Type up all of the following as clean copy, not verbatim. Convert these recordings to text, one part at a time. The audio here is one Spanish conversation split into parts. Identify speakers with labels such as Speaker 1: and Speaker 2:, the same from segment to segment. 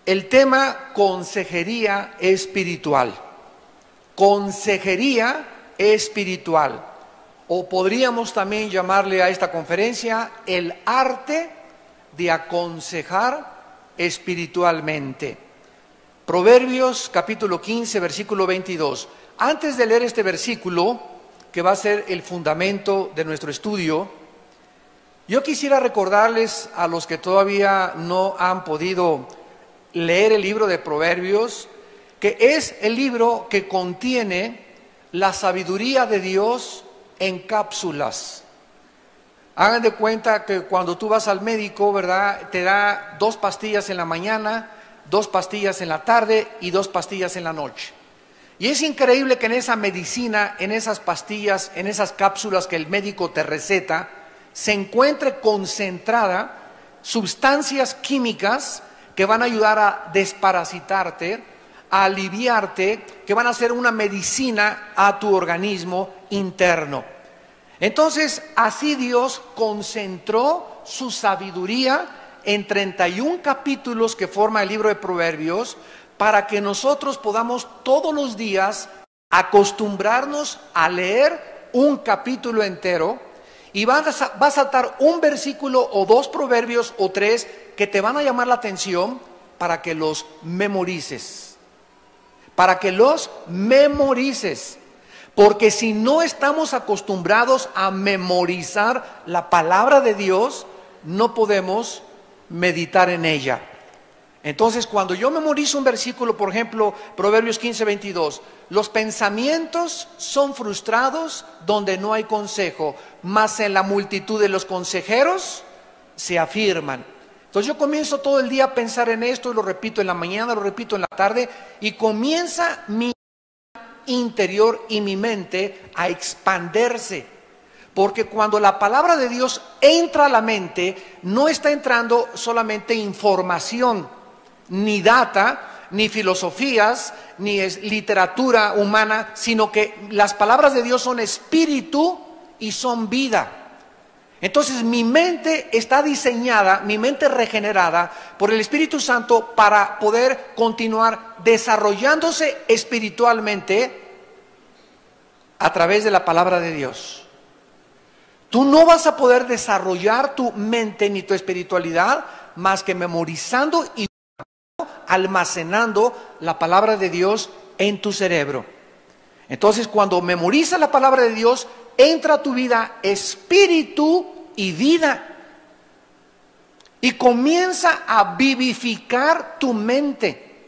Speaker 1: el tema consejería espiritual. Consejería espiritual. O podríamos también llamarle a esta conferencia el arte de aconsejar espiritualmente. Proverbios capítulo 15, versículo 22. Antes de leer este versículo, que va a ser el fundamento de nuestro estudio, yo quisiera recordarles a los que todavía no han podido leer el libro de Proverbios, que es el libro que contiene la sabiduría de Dios en cápsulas. Hagan de cuenta que cuando tú vas al médico, ¿verdad?, te da 2 pastillas en la mañana, 2 pastillas en la tarde y 2 pastillas en la noche. Y es increíble que en esa medicina, en esas pastillas, en esas cápsulas que el médico te receta, se encuentre concentrada sustancias químicas que van a ayudar a desparasitarte, a aliviarte, que van a hacer una medicina a tu organismo interno. Entonces, así Dios concentró su sabiduría en 31 capítulos que forma el libro de Proverbios, para que nosotros podamos todos los días acostumbrarnos a leer un capítulo entero, y va a saltar un versículo o 2 proverbios o 3 que te van a llamar la atención para que los memorices. Para que los memorices. Porque si no estamos acostumbrados a memorizar la palabra de Dios, no podemos meditar en ella. Entonces, cuando yo memorizo un versículo, por ejemplo, Proverbios 15, 22, los pensamientos son frustrados donde no hay consejo, mas en la multitud de los consejeros se afirman. Entonces yo comienzo todo el día a pensar en esto, y lo repito en la mañana, lo repito en la tarde, y comienza mi interior y mi mente a expandirse. Porque cuando la palabra de Dios entra a la mente, no está entrando solamente información, ni data, ni filosofías, ni es literatura humana, sino que las palabras de Dios son espíritu y son vida. Entonces mi mente está diseñada, mi mente regenerada por el Espíritu Santo para poder continuar desarrollándose espiritualmente a través de la palabra de Dios. Tú no vas a poder desarrollar tu mente ni tu espiritualidad más que memorizando y almacenando la palabra de Dios en tu cerebro. Entonces, cuando memorizas la palabra de Dios, entra a tu vida espíritu y vida, y comienza a vivificar tu mente,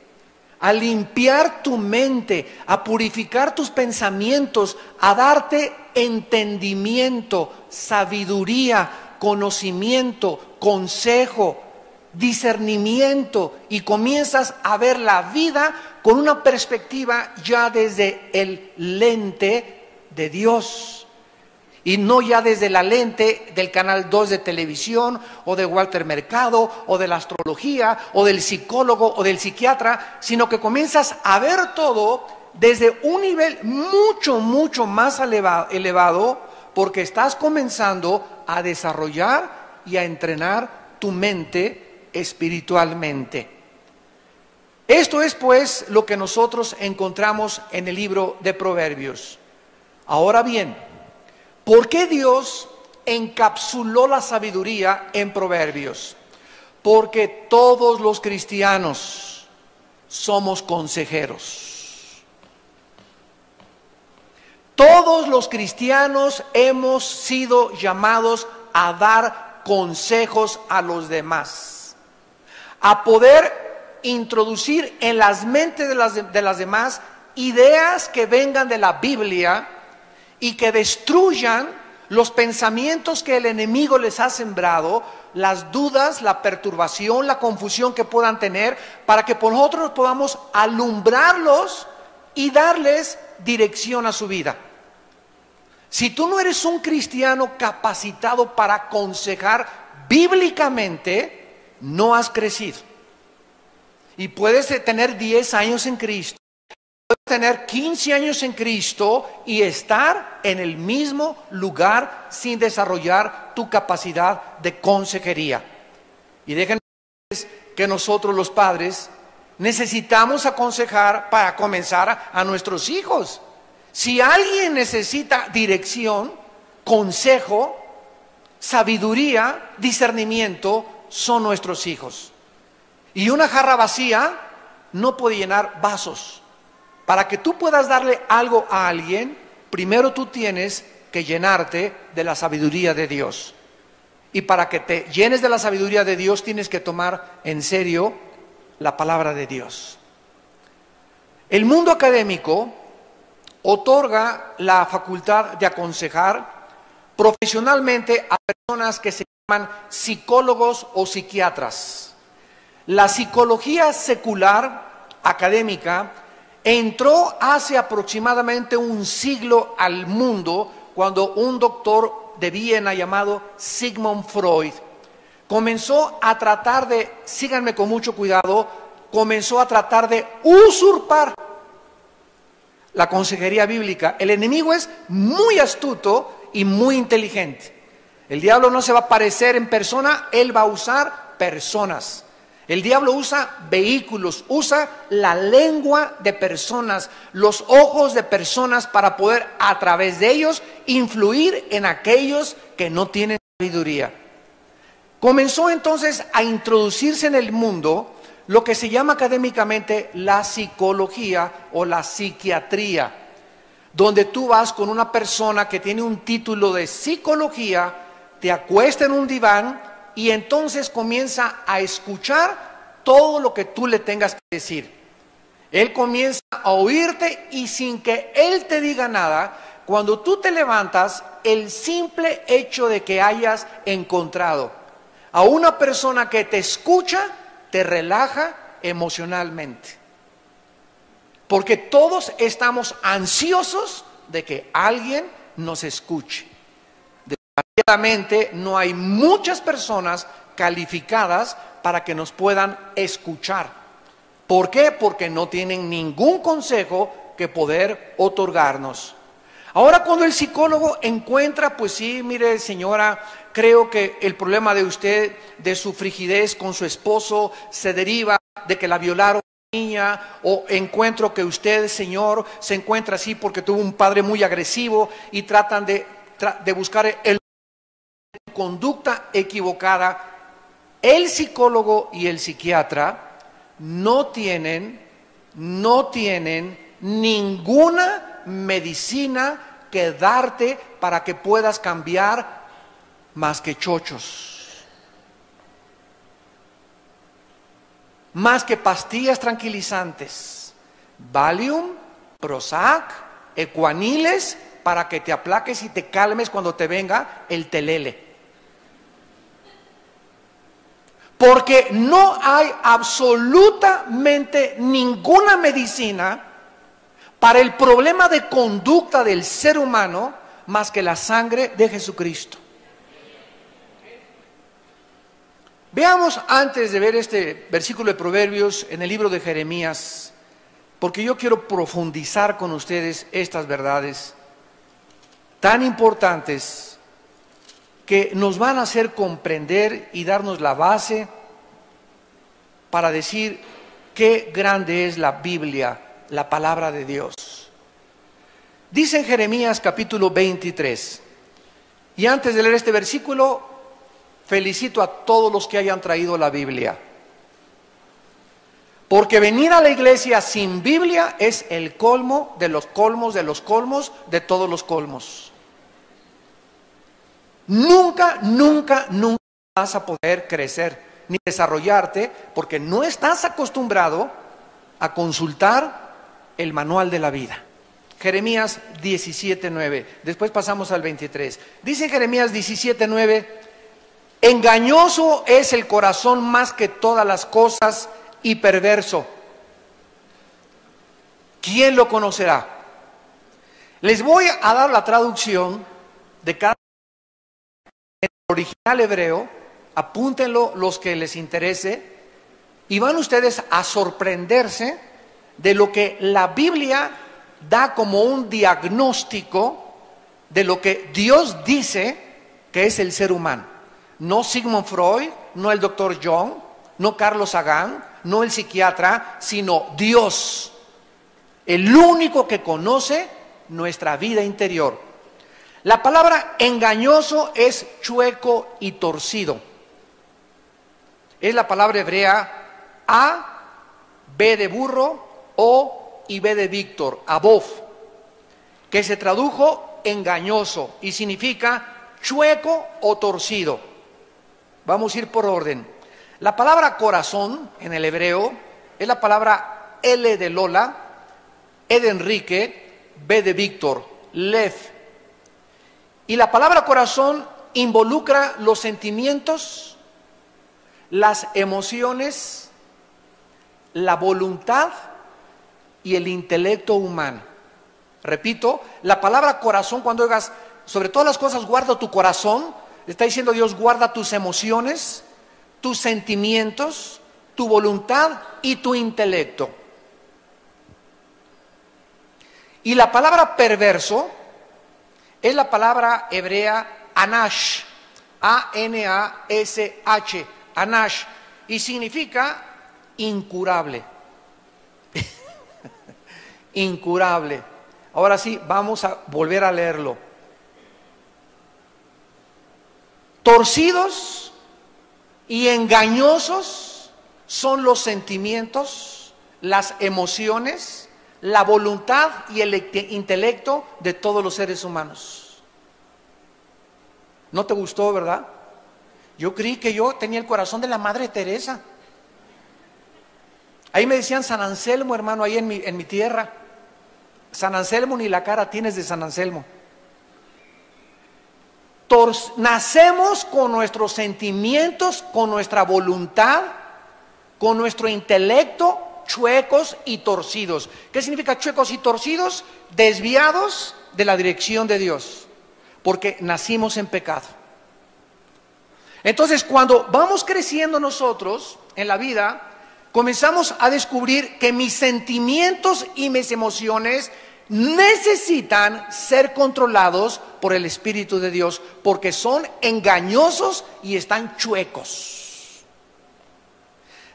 Speaker 1: a limpiar tu mente, a purificar tus pensamientos, a darte entendimiento, sabiduría, conocimiento, consejo, discernimiento, y comienzas a ver la vida con una perspectiva ya desde el lente de Dios, y no ya desde la lente del canal 2 de televisión, o de Walter Mercado, o de la astrología, o del psicólogo, o del psiquiatra, sino que comienzas a ver todo desde un nivel mucho más elevado, porque estás comenzando a desarrollar y a entrenar tu mente espiritualmente. Esto es pues lo que nosotros encontramos en el libro de Proverbios. Ahora bien, ¿por qué Dios encapsuló la sabiduría en Proverbios? Porque todos los cristianos somos consejeros. Todos los cristianos hemos sido llamados a dar consejos a los demás, a poder introducir en las mentes de las demás ideas que vengan de la Biblia y que destruyan los pensamientos que el enemigo les ha sembrado, las dudas, la perturbación, la confusión que puedan tener, para que nosotros podamos alumbrarlos y darles dirección a su vida. Si tú no eres un cristiano capacitado para aconsejar bíblicamente, no has crecido. Y puedes tener 10 años en Cristo, puedes tener 15 años en Cristo y estar en el mismo lugar sin desarrollar tu capacidad de consejería. Y déjenme decirles que nosotros los padres Necesitamos aconsejar para comenzar a nuestros hijos. Si alguien necesita dirección, consejo, sabiduría, discernimiento, son nuestros hijos. Y una jarra vacía no puede llenar vasos. Para que tú puedas darle algo a alguien, primero tú tienes que llenarte de la sabiduría de Dios. Y para que te llenes de la sabiduría de Dios, tienes que tomar en serio la palabra de Dios. El mundo académico otorga la facultad de aconsejar profesionalmente a personas que se llaman psicólogos o psiquiatras. La psicología secular académica entró hace aproximadamente un siglo al mundo cuando un doctor de Viena llamado Sigmund Freud comenzó a tratar de, síganme con mucho cuidado, comenzó a tratar de usurpar la consejería bíblica. El enemigo es muy astuto y muy inteligente. El diablo no se va a aparecer en persona, él va a usar personas. El diablo usa vehículos, usa la lengua de personas, los ojos de personas para poder a través de ellos influir en aquellos que no tienen sabiduría. Comenzó entonces a introducirse en el mundo lo que se llama académicamente la psicología o la psiquiatría, donde tú vas con una persona que tiene un título de psicología, te acuesta en un diván y entonces comienza a escuchar todo lo que tú le tengas que decir. Él comienza a oírte y sin que él te diga nada, cuando tú te levantas, el simple hecho de que hayas encontrado a una persona que te escucha, te relaja emocionalmente. Porque todos estamos ansiosos de que alguien nos escuche. Desgraciadamente no hay muchas personas calificadas para que nos puedan escuchar. ¿Por qué? Porque no tienen ningún consejo que poder otorgarnos. Ahora cuando el psicólogo encuentra, pues sí, mire señora, creo que el problema de usted, de su frigidez con su esposo, se deriva de que la violaron niña, o encuentro que usted, señor, se encuentra así porque tuvo un padre muy agresivo y tratan de buscar el conducta equivocada. El psicólogo y el psiquiatra no tienen ninguna medicina que darte para que puedas cambiar más que chochos, más que pastillas tranquilizantes, Valium, Prozac, Equaniles, para que te aplaques y te calmes cuando te venga el telele. Porque no hay absolutamente ninguna medicina para el problema de conducta del ser humano más que la sangre de Jesucristo. Veamos antes de ver este versículo de Proverbios en el libro de Jeremías, porque yo quiero profundizar con ustedes estas verdades tan importantes que nos van a hacer comprender y darnos la base para decir qué grande es la Biblia, la palabra de Dios. Dice en Jeremías capítulo 23, y antes de leer este versículo, felicito a todos los que hayan traído la Biblia, porque venir a la iglesia sin Biblia es el colmo de los colmos, de los colmos, de todos los colmos. Nunca vas a poder crecer ni desarrollarte porque no estás acostumbrado a consultar el manual de la vida. Jeremías 17:9, después pasamos al 23. Dice Jeremías 17:9, engañoso es el corazón más que todas las cosas y perverso. ¿Quién lo conocerá? Les voy a dar la traducción de cada original hebreo, apúntenlo los que les interese, y van ustedes a sorprenderse de lo que la Biblia da como un diagnóstico de lo que Dios dice que es el ser humano. No Sigmund Freud, no el doctor Jung, no Carlos Sagan, no el psiquiatra, sino Dios, el único que conoce nuestra vida interior. La palabra engañoso es chueco y torcido. Es la palabra hebrea A, B de burro, O y B de Víctor, abov, que se tradujo engañoso y significa chueco o torcido. Vamos a ir por orden. La palabra corazón en el hebreo es la palabra L de Lola, E de Enrique, B de Víctor, lev. Y la palabra corazón involucra los sentimientos, las emociones, la voluntad y el intelecto humano. Repito, la palabra corazón, cuando oigas sobre todas las cosas guarda tu corazón, está diciendo Dios, guarda tus emociones, tus sentimientos, tu voluntad y tu intelecto. Y la palabra perverso es la palabra hebrea anash, A-N-A-S-H, anash, y significa incurable. Incurable. Ahora sí, vamos a volver a leerlo. Torcidos y engañosos son los sentimientos, las emociones, la voluntad y el intelecto de todos los seres humanos. ¿No te gustó, verdad? Yo creí que yo tenía el corazón de la Madre Teresa. Ahí me decían San Anselmo, hermano, ahí en mi tierra. San Anselmo, ni la cara tienes de San Anselmo. Nacemos con nuestros sentimientos, con nuestra voluntad, con nuestro intelecto chuecos y torcidos. ¿Qué significa chuecos y torcidos? Desviados de la dirección de Dios, porque nacimos en pecado. Entonces, cuando vamos creciendo nosotros en la vida, comenzamos a descubrir que mis sentimientos y mis emociones necesitan ser controlados por el Espíritu de Dios, porque son engañosos y están chuecos.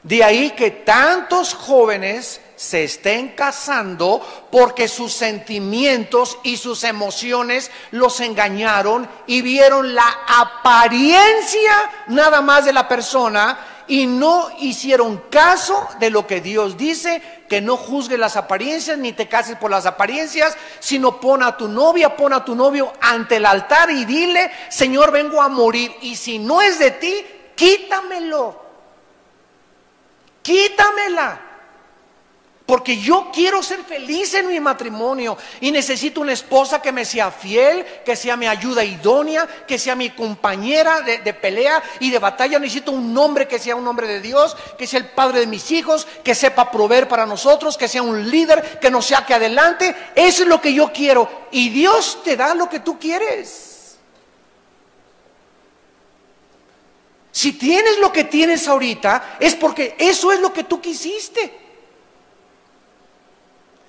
Speaker 1: De ahí que tantos jóvenes se estén casando porque sus sentimientos y sus emociones los engañaron y vieron la apariencia nada más de la persona y no hicieron caso de lo que Dios dice, que no juzgues las apariencias ni te cases por las apariencias, sino pon a tu novia, pon a tu novio ante el altar y dile, Señor, vengo a morir y si no es de ti, quítamelo. Quítamela, porque yo quiero ser feliz en mi matrimonio y necesito una esposa que me sea fiel, que sea mi ayuda idónea, que sea mi compañera de pelea y de batalla. Necesito un hombre que sea un hombre de Dios, que sea el padre de mis hijos, que sepa proveer para nosotros, que sea un líder, que nos saque adelante. Eso es lo que yo quiero y Dios te da lo que tú quieres. Si tienes lo que tienes ahorita, es porque eso es lo que tú quisiste.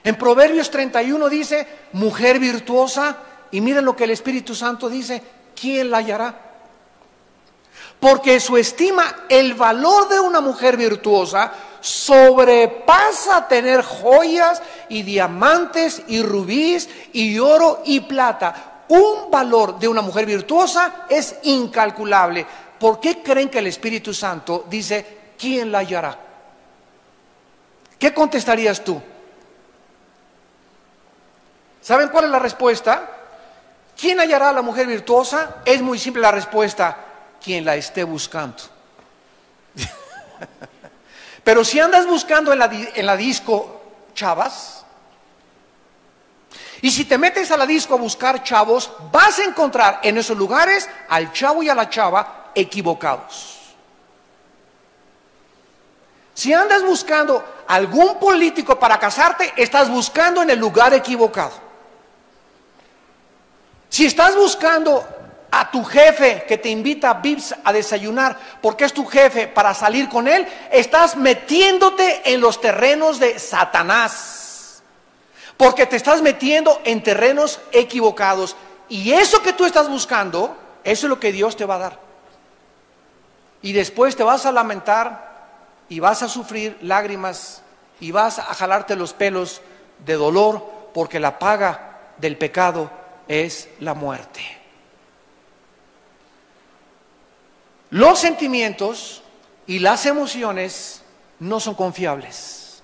Speaker 1: En Proverbios 31 dice, mujer virtuosa, y miren lo que el Espíritu Santo dice, ¿quién la hallará? Porque su estima, el valor de una mujer virtuosa, sobrepasa tener joyas y diamantes y rubíes y oro y plata. Un valor de una mujer virtuosa es incalculable. ¿Por qué creen que el Espíritu Santo dice, ¿quién la hallará? ¿Qué contestarías tú? ¿Saben cuál es la respuesta? ¿Quién hallará a la mujer virtuosa? Es muy simple la respuesta, quien la esté buscando. Pero si andas buscando en la disco chavas, y si te metes a la disco a buscar chavos, vas a encontrar en esos lugares al chavo y a la chava equivocados. Si andas buscando algún político para casarte, estás buscando en el lugar equivocado. Si estás buscando a tu jefe que te invita a Vips a desayunar porque es tu jefe para salir con él, estás metiéndote en los terrenos de Satanás, porque te estás metiendo en terrenos equivocados y eso que tú estás buscando, eso es lo que Dios te va a dar. Y después te vas a lamentar y vas a sufrir lágrimas y vas a jalarte los pelos de dolor, porque la paga del pecado es la muerte. Los sentimientos y las emociones no son confiables,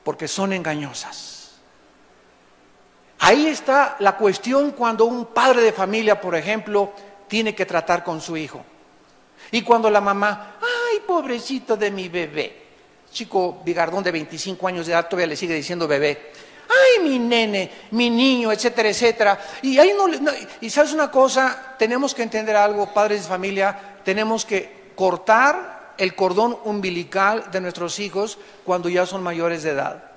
Speaker 1: porque son engañosas. Ahí está la cuestión cuando un padre de familia, por ejemplo, tiene que tratar con su hijo. Y cuando la mamá, ay, pobrecito de mi bebé, chico bigardón de 25 años de edad todavía le sigue diciendo bebé, ay, mi nene, mi niño, etcétera, etcétera. Y ahí y sabes una cosa, tenemos que entender algo, padres de familia, tenemos que cortar el cordón umbilical de nuestros hijos cuando ya son mayores de edad.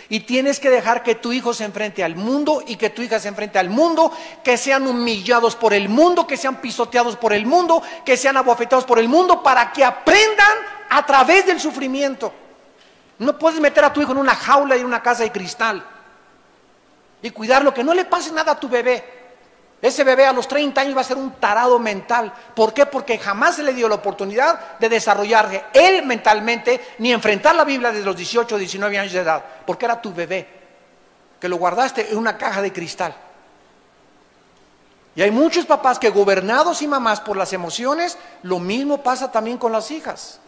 Speaker 1: Y tienes que dejar que tu hijo se enfrente al mundo y que tu hija se enfrente al mundo, que sean humillados por el mundo, que sean pisoteados por el mundo, que sean abofeteados por el mundo, para que aprendan a través del sufrimiento. No puedes meter a tu hijo en una jaula y en una casa de cristal y cuidarlo, que no le pase nada a tu bebé. Ese bebé a los 30 años va a ser un tarado mental. ¿Por qué? Porque jamás se le dio la oportunidad de desarrollarse él mentalmente, ni enfrentar la Biblia desde los 18 o 19 años de edad, porque era tu bebé, que lo guardaste en una caja de cristal. Y hay muchos papás que, gobernados y mamás por las emociones, lo mismo pasa también con las hijas.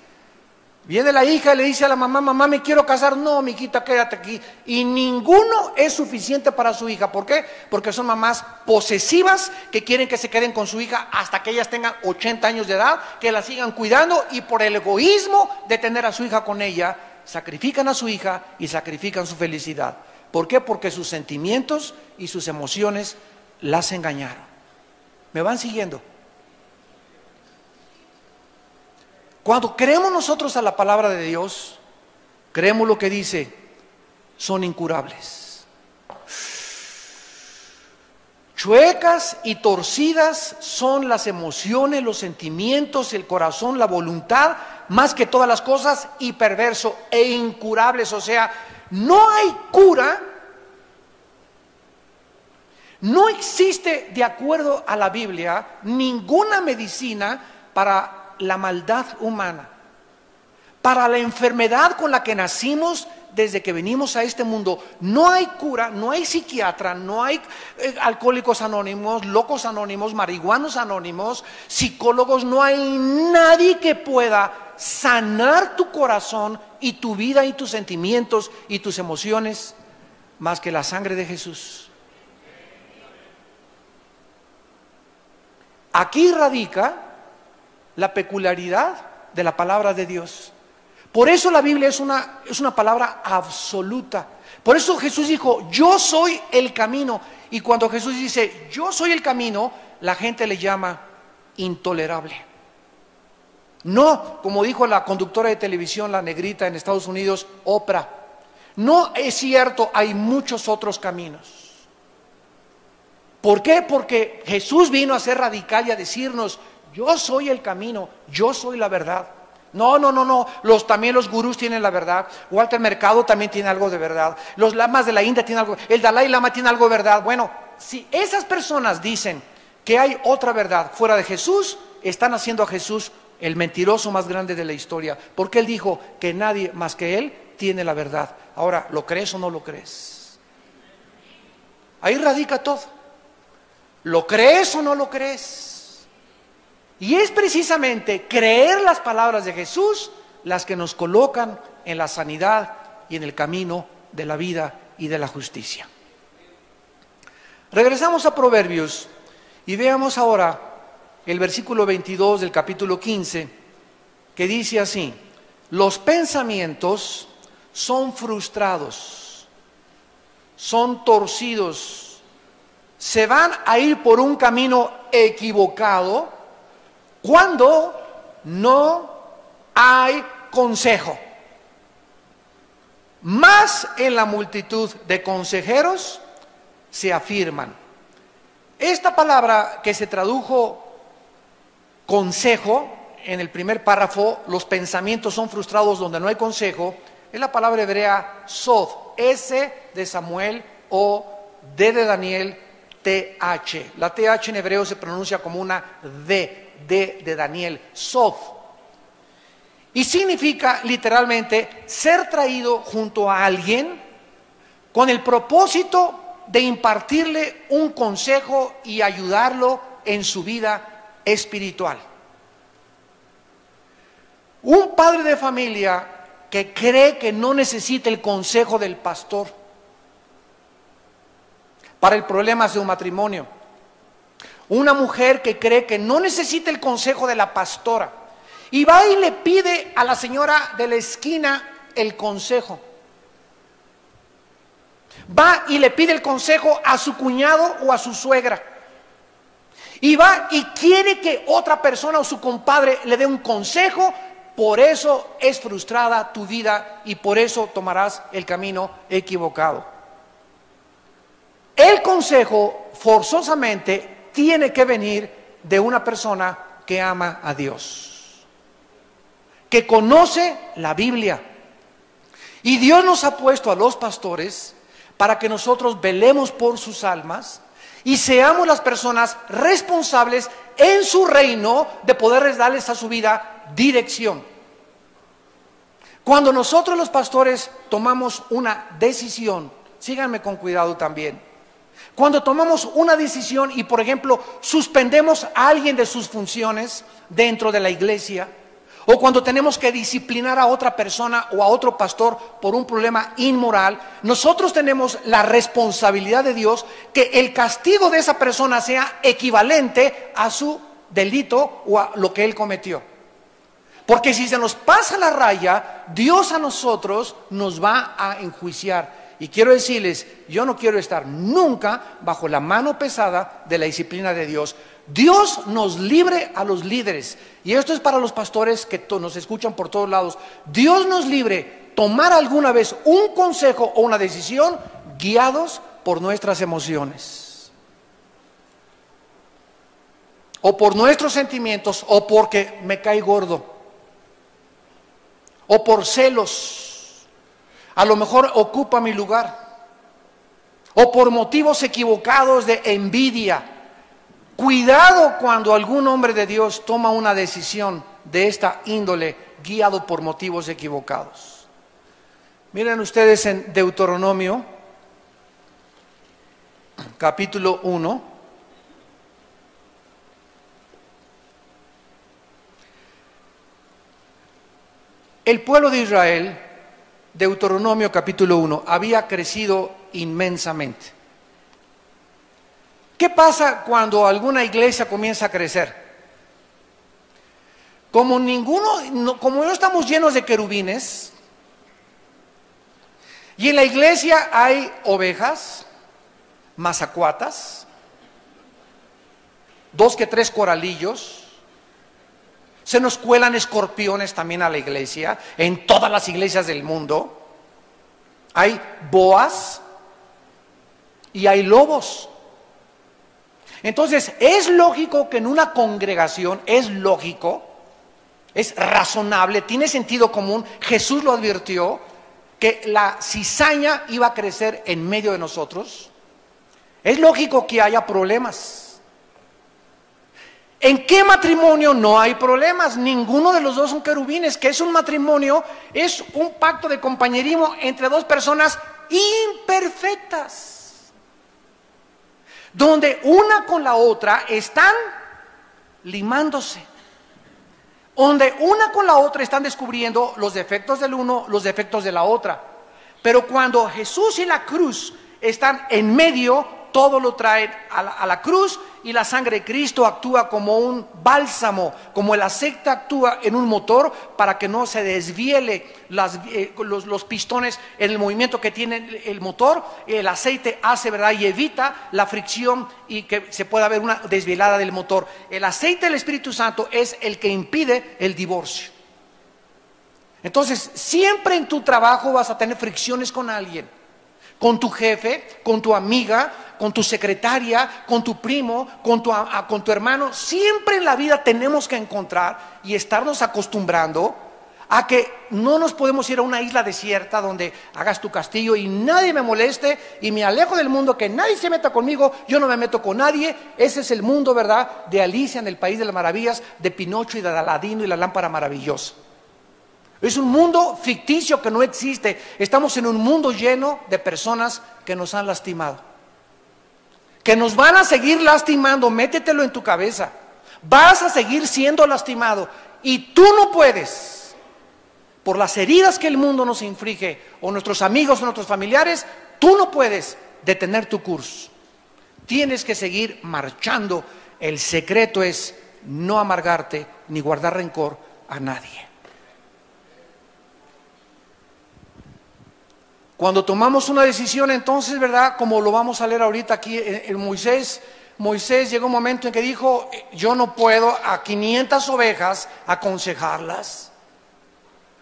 Speaker 1: Viene la hija y le dice a la mamá, mamá, me quiero casar. No, mijita, quédate aquí. Y ninguno es suficiente para su hija. ¿Por qué? Porque son mamás posesivas que quieren que se queden con su hija hasta que ellas tengan 80 años de edad, que la sigan cuidando, y por el egoísmo de tener a su hija con ella, sacrifican a su hija y sacrifican su felicidad. ¿Por qué? Porque sus sentimientos y sus emociones las engañaron. ¿Me van siguiendo? Cuando creemos nosotros a la palabra de Dios, creemos lo que dice, son incurables. Chuecas y torcidas son las emociones, los sentimientos, el corazón, la voluntad, más que todas las cosas, y perverso e incurables. O sea, no hay cura, no existe, de acuerdo a la Biblia, ninguna medicina para la maldad humana, para la enfermedad con la que nacimos desde que venimos a este mundo. No hay cura, no hay psiquiatra, no hay alcohólicos anónimos, locos anónimos, marihuanos anónimos, psicólogos. No hay nadie que pueda sanar tu corazón y tu vida y tus sentimientos y tus emociones más que la sangre de Jesús. Aquí radica la peculiaridad de la palabra de Dios. Por eso la Biblia es una palabra absoluta. Por eso Jesús dijo, yo soy el camino. Y cuando Jesús dice, yo soy el camino, la gente le llama intolerable. No, como dijo la conductora de televisión, la negrita en Estados Unidos, Oprah. No es cierto, hay muchos otros caminos. ¿Por qué? Porque Jesús vino a ser radical y a decirnos, yo soy el camino, yo soy la verdad. No, también los gurús tienen la verdad. Walter Mercado también tiene algo de verdad. Los lamas de la India tienen algo, el Dalai Lama tiene algo de verdad. Bueno, si esas personas dicen que hay otra verdad fuera de Jesús, están haciendo a Jesús el mentiroso más grande de la historia, porque Él dijo que nadie más que Él tiene la verdad. Ahora, ¿lo crees o no lo crees? Ahí radica todo. ¿Lo crees o no lo crees? Y es precisamente creer las palabras de Jesús las que nos colocan en la sanidad y en el camino de la vida y de la justicia. Regresamos a Proverbios y veamos ahora el versículo 22 del capítulo 15, que dice así: los pensamientos son frustrados, son torcidos, se van a ir por un camino equivocado cuando no hay consejo. Más en la multitud de consejeros se afirman. Esta palabra que se tradujo consejo en el primer párrafo, los pensamientos son frustrados donde no hay consejo, es la palabra hebrea sod, S de Samuel, O, D de Daniel, TH. La TH en hebreo se pronuncia como una D de Daniel, sod. Y significa literalmente ser traído junto a alguien con el propósito de impartirle un consejo y ayudarlo en su vida espiritual. Un padre de familia que cree que no necesita el consejo del pastor para el problema de un matrimonio. Una mujer que cree que no necesita el consejo de la pastora y va y le pide a la señora de la esquina el consejo. Va y le pide el consejo a su cuñado o a su suegra. Y va y quiere que otra persona o su compadre le dé un consejo. Por eso es frustrada tu vida y por eso tomarás el camino equivocado. El consejo forzosamente tiene que venir de una persona que ama a Dios, que conoce la Biblia. Y Dios nos ha puesto a los pastores para que nosotros velemos por sus almas y seamos las personas responsables en su reino de poderles darles a su vida dirección. Cuando nosotros los pastores tomamos una decisión, síganme con cuidado también, cuando tomamos una decisión y por ejemplo suspendemos a alguien de sus funciones dentro de la iglesia, o cuando tenemos que disciplinar a otra persona o a otro pastor por un problema inmoral, nosotros tenemos la responsabilidad de Dios que el castigo de esa persona sea equivalente a su delito o a lo que él cometió. Porque si se nos pasa la raya, Dios a nosotros nos va a enjuiciar. Y quiero decirles, yo no quiero estar nunca bajo la mano pesada de la disciplina de Dios. Dios nos libre a los líderes, y esto es para los pastores que nos escuchan por todos lados. Dios nos libre tomar alguna vez un consejo o una decisión guiados por nuestras emociones, o por nuestros sentimientos, o porque me cae gordo, o por celos, a lo mejor ocupa mi lugar, o por motivos equivocados de envidia. Cuidado cuando algún hombre de Dios toma una decisión de esta índole guiado por motivos equivocados. Miren ustedes en Deuteronomio, capítulo 1. El pueblo de Israel, Deuteronomio capítulo 1, había crecido inmensamente. ¿Qué pasa cuando alguna iglesia comienza a crecer? Como no estamos llenos de querubines, y en la iglesia hay ovejas, mazacuatas, 2 que 3 coralillos, se nos cuelan escorpiones también a la iglesia, en todas las iglesias del mundo, hay boas y hay lobos. Entonces, es lógico que en una congregación, es lógico, es razonable, tiene sentido común, Jesús lo advirtió, que la cizaña iba a crecer en medio de nosotros. Es lógico que haya problemas. ¿En qué matrimonio no hay problemas? Ninguno de los dos son querubines. ¿Qué es un matrimonio? Es un pacto de compañerismo entre dos personas imperfectas, donde una con la otra están limándose, donde una con la otra están descubriendo los defectos del uno, los defectos de la otra. Pero cuando Jesús y la cruz están en medio, todo lo traen a la cruz, y la sangre de Cristo actúa como un bálsamo, como el aceite actúa en un motor para que no se desviele los pistones en el movimiento que tiene el motor. El aceite hace, ¿verdad?, y evita la fricción y que se pueda ver una desvielada del motor. El aceite del Espíritu Santo es el que impide el divorcio. Entonces, siempre en tu trabajo vas a tener fricciones con alguien, con tu jefe, con tu amiga, con tu secretaria, con tu primo, con tu hermano. Siempre en la vida tenemos que encontrar y estarnos acostumbrando a que no nos podemos ir a una isla desierta donde hagas tu castillo y nadie me moleste y me alejo del mundo, que nadie se meta conmigo, yo no me meto con nadie. Ese es el mundo, ¿verdad?, de Alicia en el País de las Maravillas, de Pinocho y de Aladino y la lámpara maravillosa. Es un mundo ficticio que no existe. Estamos en un mundo lleno de personas que nos han lastimado, que nos van a seguir lastimando. Métetelo en tu cabeza. Vas a seguir siendo lastimado y tú no puedes, por las heridas que el mundo nos inflige, o nuestros amigos o nuestros familiares, tú no puedes detener tu curso. Tienes que seguir marchando. El secreto es no amargarte ni guardar rencor a nadie. Cuando tomamos una decisión, entonces, ¿verdad? Como lo vamos a leer ahorita aquí en Moisés llegó un momento en que dijo, yo no puedo a 500 ovejas aconsejarlas.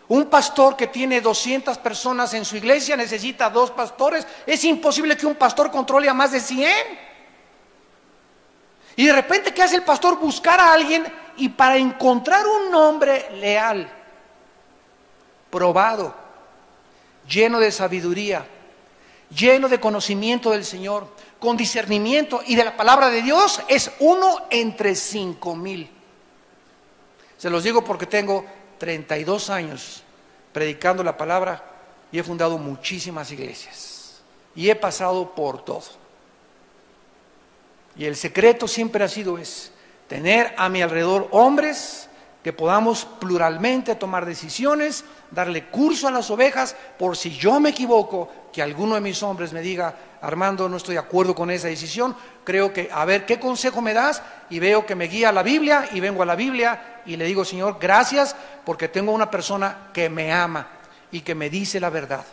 Speaker 1: Un pastor que tiene 200 personas en su iglesia necesita 2 pastores. Es imposible que un pastor controle a más de 100. Y de repente, ¿qué hace el pastor? Buscar a alguien, y para encontrar un hombre leal, probado, lleno de sabiduría, lleno de conocimiento del Señor, con discernimiento y de la palabra de Dios, es 1 entre 5,000. Se los digo porque tengo 32 años predicando la palabra y he fundado muchísimas iglesias y he pasado por todo. Y el secreto siempre ha sido tener a mi alrededor hombres que podamos pluralmente tomar decisiones, darle curso a las ovejas, por si yo me equivoco, que alguno de mis hombres me diga, Armando, no estoy de acuerdo con esa decisión, creo que, a ver, ¿qué consejo me das? Y veo que me guía la Biblia, y vengo a la Biblia, y le digo, Señor, gracias, porque tengo una persona que me ama, y que me dice la verdad.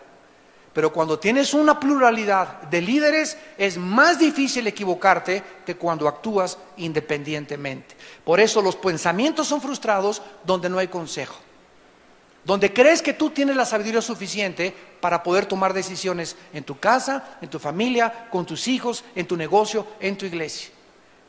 Speaker 1: Pero cuando tienes una pluralidad de líderes, es más difícil equivocarte que cuando actúas independientemente. Por eso los pensamientos son frustrados donde no hay consejo. Donde crees que tú tienes la sabiduría suficiente para poder tomar decisiones en tu casa, en tu familia, con tus hijos, en tu negocio, en tu iglesia.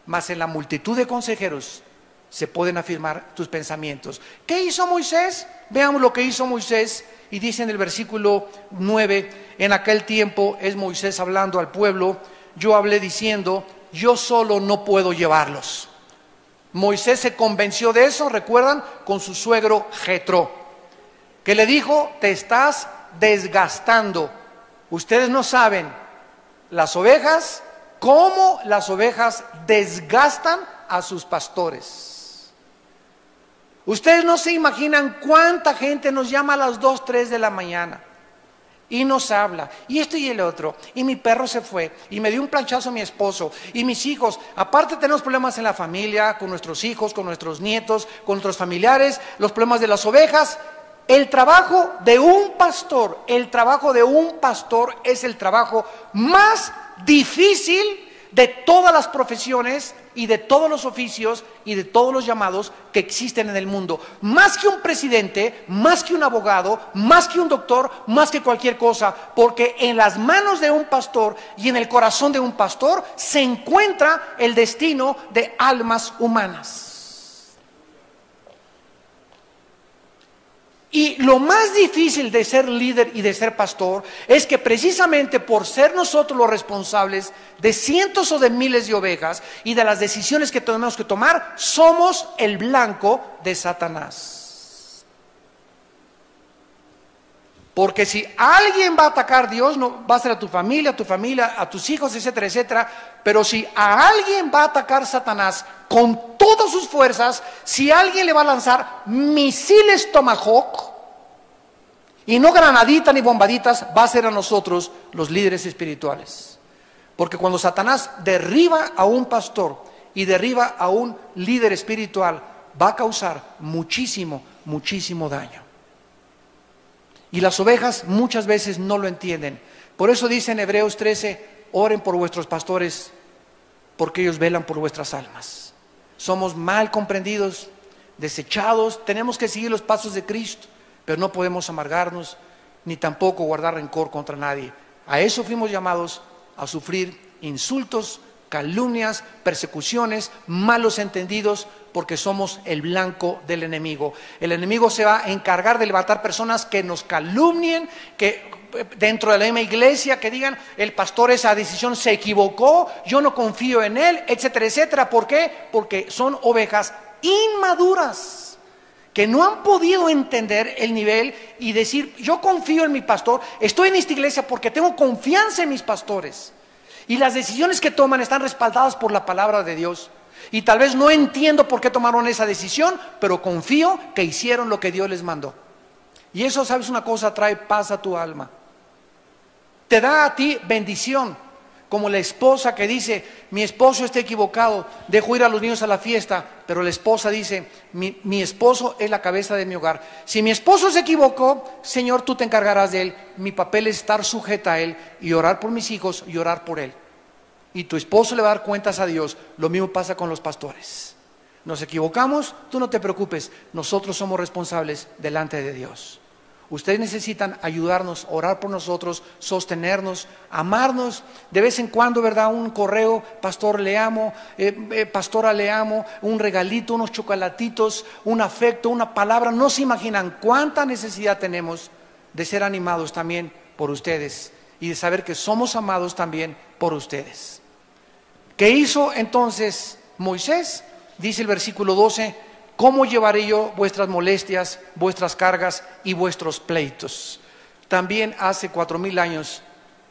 Speaker 1: Mas en la multitud de consejeros se pueden afirmar tus pensamientos. ¿Qué hizo Moisés? Veamos lo que hizo Moisés. Y dice en el versículo 9, en aquel tiempo es Moisés hablando al pueblo, yo hablé diciendo, yo solo no puedo llevarlos. Moisés se convenció de eso, ¿recuerdan? Con su suegro Jetro, que le dijo, te estás desgastando. Ustedes no saben las ovejas, cómo las ovejas desgastan a sus pastores. Ustedes no se imaginan cuánta gente nos llama a las 2, 3 de la mañana y nos habla, y esto y el otro, y mi perro se fue, y me dio un planchazo a mi esposo, y mis hijos. Aparte tenemos problemas en la familia, con nuestros hijos, con nuestros nietos, con nuestros familiares, los problemas de las ovejas. El trabajo de un pastor, es el trabajo más difícil de todas las profesiones y de todos los oficios y de todos los llamados que existen en el mundo. Más que un presidente, más que un abogado, más que un doctor, más que cualquier cosa, porque en las manos de un pastor y en el corazón de un pastor se encuentra el destino de almas humanas. Y lo más difícil de ser líder y de ser pastor es que precisamente por ser nosotros los responsables de cientos o de miles de ovejas y de las decisiones que tenemos que tomar, somos el blanco de Satanás. Porque si alguien va a atacar, Dios no va a ser a tu familia, a tus hijos, etcétera, etcétera. Pero si a alguien va a atacar Satanás con todas sus fuerzas, si alguien le va a lanzar misiles Tomahawk, y no granaditas ni bombaditas, va a ser a nosotros los líderes espirituales. Porque cuando Satanás derriba a un pastor y derriba a un líder espiritual, va a causar muchísimo, muchísimo daño. Y las ovejas muchas veces no lo entienden. Por eso dice en Hebreos 13, oren por vuestros pastores, porque ellos velan por vuestras almas. Somos mal comprendidos, desechados, tenemos que seguir los pasos de Cristo, pero no podemos amargarnos, ni tampoco guardar rencor contra nadie. A eso fuimos llamados, a sufrir insultos, calumnias, persecuciones, malos entendidos, porque somos el blanco del enemigo. El enemigo se va a encargar de levantar personas que nos calumnien, que dentro de la misma iglesia que digan, el pastor esa decisión se equivocó, yo no confío en él, etcétera, etcétera. ¿Por qué? Porque son ovejas inmaduras, que no han podido entender el nivel y decir, yo confío en mi pastor, estoy en esta iglesia porque tengo confianza en mis pastores. Y las decisiones que toman están respaldadas por la palabra de Dios. Y tal vez no entiendo por qué tomaron esa decisión, pero confío que hicieron lo que Dios les mandó. Y eso, ¿sabes una cosa? Trae paz a tu alma. Te da a ti bendición. Como la esposa que dice, mi esposo está equivocado, dejo ir a los niños a la fiesta, pero la esposa dice, mi esposo es la cabeza de mi hogar. Si mi esposo se equivocó, Señor, tú te encargarás de él. Mi papel es estar sujeta a él y orar por mis hijos y orar por él. Y tu esposo le va a dar cuentas a Dios. Lo mismo pasa con los pastores. Nos equivocamos, tú no te preocupes, nosotros somos responsables delante de Dios. Ustedes necesitan ayudarnos, orar por nosotros, sostenernos, amarnos. De vez en cuando, ¿verdad? Un correo, pastor, le amo, pastora, le amo, un regalito, unos chocolatitos, un afecto, una palabra. No se imaginan cuánta necesidad tenemos de ser animados también por ustedes y de saber que somos amados también por ustedes. ¿Qué hizo entonces Moisés? Dice el versículo 12. ¿Cómo llevaré yo vuestras molestias, vuestras cargas y vuestros pleitos? También hace 4000 años